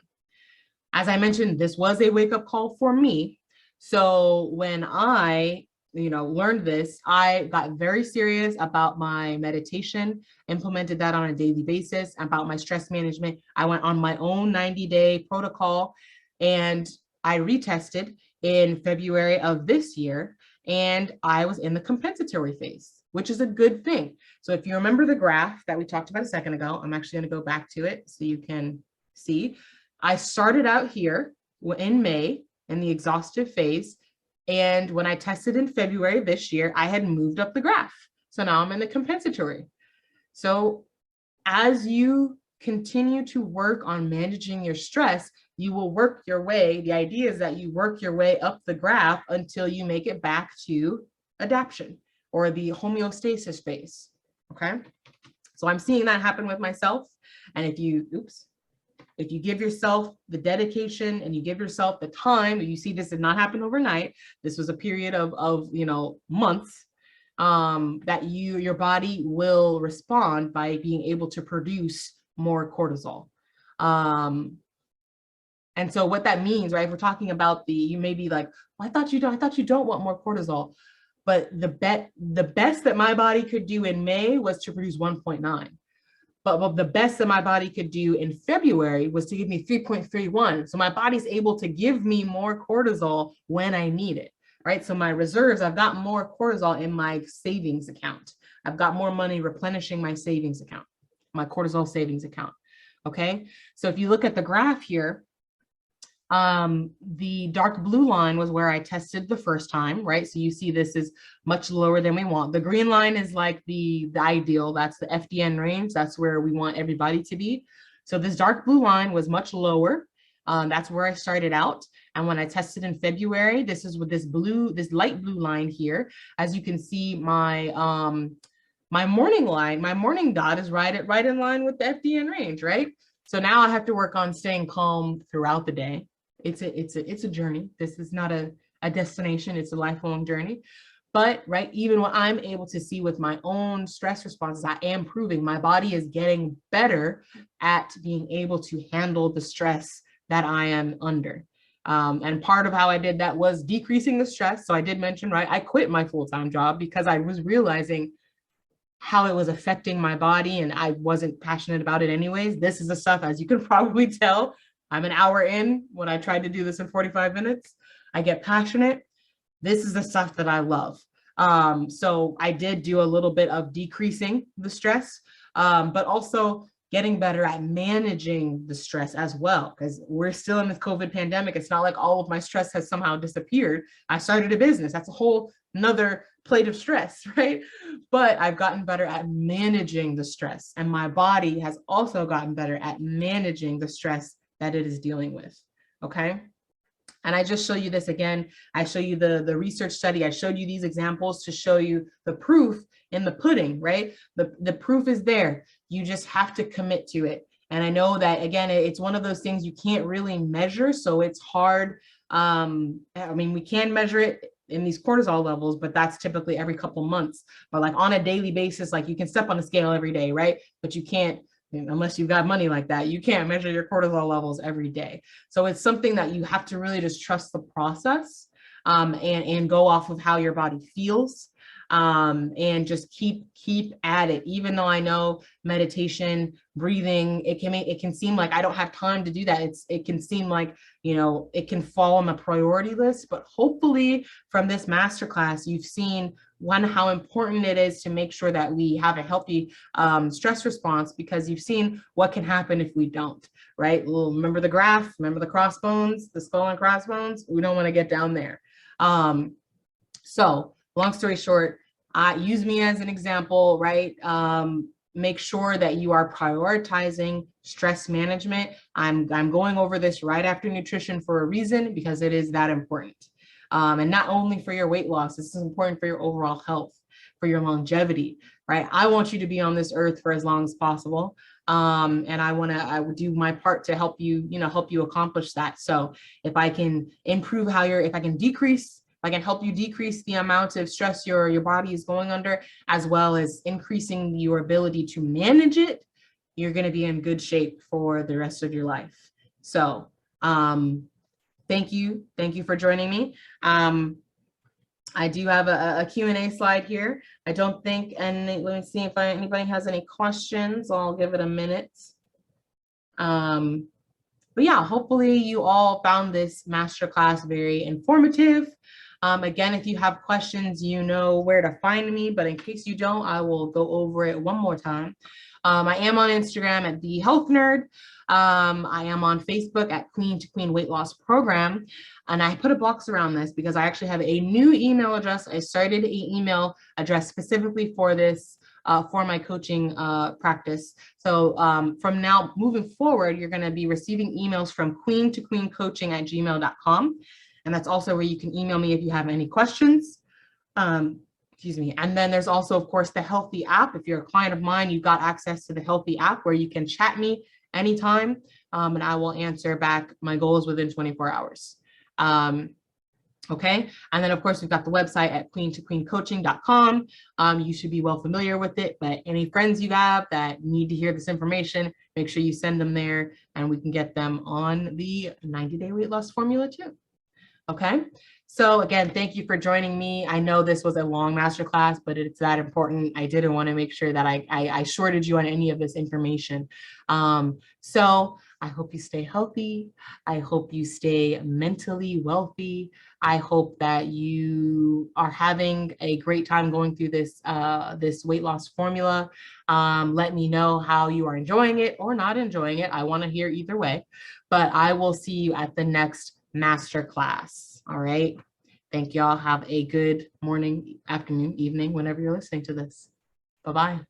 As I mentioned, this was a wake-up call for me. So when I learned this, I got very serious about my meditation, implemented that on a daily basis, about my stress management. I went on my own 90-day protocol, and I retested in February of this year, and I was in the compensatory phase, which is a good thing. So if you remember the graph that we talked about a second ago, I'm actually going to go back to it so you can see. I started out here in May in the exhaustive phase. And when I tested in February of this year, I had moved up the graph. So now I'm in the compensatory. So as you continue to work on managing your stress, you will work your way. The idea is that you work your way up the graph until you make it back to adaptation or the homeostasis phase. Okay. So I'm seeing that happen with myself. And if you give yourself the dedication and you give yourself the time, you see this did not happen overnight. This was a period of months, that your body will respond by being able to produce more cortisol. And so what that means, right? If we're talking about you may be like, well, I thought you don't want more cortisol. But the best that my body could do in May was to produce 1.9. But the best that my body could do in February was to give me 3.31. So my body's able to give me more cortisol when I need it, right? So my reserves, I've got more cortisol in my savings account. I've got more money replenishing my savings account, my cortisol savings account, okay? So if you look at the graph here, the dark blue line was where I tested the first time, right? So you see this is much lower than we want. The green line is like the ideal, that's the FDN range. That's where we want everybody to be. So this dark blue line was much lower. That's where I started out. And when I tested in February, this is with this light blue line here. As you can see, my morning line, my morning dot is right in line with the FDN range, right? So now I have to work on staying calm throughout the day. It's a journey. This is not a destination. It's a lifelong journey. But right, even what I'm able to see with my own stress responses, I am proving my body is getting better at being able to handle the stress that I am under. And part of how I did that was decreasing the stress. So I did mention, right, I quit my full-time job because I was realizing how it was affecting my body and I wasn't passionate about it anyways. This is the stuff, as you can probably tell, I'm an hour in when I tried to do this in 45 minutes. I get passionate. This is the stuff that I love. So I did do a little bit of decreasing the stress, but also getting better at managing the stress as well, because we're still in this COVID pandemic. It's not like all of my stress has somehow disappeared. I started a business. That's a whole another plate of stress, right? But I've gotten better at managing the stress, and my body has also gotten better at managing the stress that it is dealing with, okay? And I just show you this again. I show you the research study. I showed you these examples to show you the proof in the pudding, right? The proof is there. You just have to commit to it. And I know that, again, it's one of those things you can't really measure, so it's hard. I mean, we can measure it in these cortisol levels, but that's typically every couple months. But like on a daily basis, like you can step on a scale every day, right? But you can't, unless you've got money like that, you can't measure your cortisol levels every day. So it's something that you have to really just trust the process, and go off of how your body feels. and just keep at it. Even though I know meditation, breathing, it can seem like I don't have time to do that. It can seem like, you know, it can fall on the priority list, but hopefully from this masterclass, you've seen one, how important it is to make sure that we have a healthy stress response, because you've seen what can happen if we don't, right? Well, remember the graph, remember the crossbones, the skull and crossbones? We don't want to get down there. So long story short, use me as an example, right? Make sure that you are prioritizing stress management. I'm going over this right after nutrition for a reason, because it is that important. And not only for your weight loss, this is important for your overall health, for your longevity, right? I want you to be on this earth for as long as possible. And I would do my part to help you, help you accomplish that. So if I can improve if I can help you decrease the amount of stress your body is going under, as well as increasing your ability to manage it, you're going to be in good shape for the rest of your life. So, thank you for joining me. I do have a Q&A slide here. I don't think, and let me see if anybody has any questions. I'll give it a minute. But yeah, hopefully you all found this masterclass very informative. Again, if you have questions, you know where to find me, but in case you don't, I will go over it one more time. I am on Instagram at The Health Nerd. I am on Facebook at Queen to Queen Weight Loss Program. And I put a box around this because I actually have a new email address. I started an email address specifically for this, for my coaching practice. So from now moving forward, you're going to be receiving emails from queentoqueencoaching@gmail.com. And that's also where you can email me if you have any questions. Excuse me. And then there's also, of course, the Healthy app. If you're a client of mine, you've got access to the Healthy app where you can chat me anytime, and I will answer back. My goal is within 24 hours. Okay. And then, of course, we've got the website at queentoqueencoaching.com. You should be well familiar with it, but any friends you have that need to hear this information, make sure you send them there and we can get them on the 90-day weight loss formula too. Okay. So again, thank you for joining me. I know this was a long masterclass, but it's that important. I didn't want to make sure that I shorted you on any of this information. So I hope you stay healthy. I hope you stay mentally wealthy. I hope that you are having a great time going through this, this weight loss formula. Let me know how you are enjoying it or not enjoying it. I want to hear either way, but I will see you at the next masterclass. All right. Thank y'all. Have a good morning, afternoon, evening, whenever you're listening to this. Bye-bye.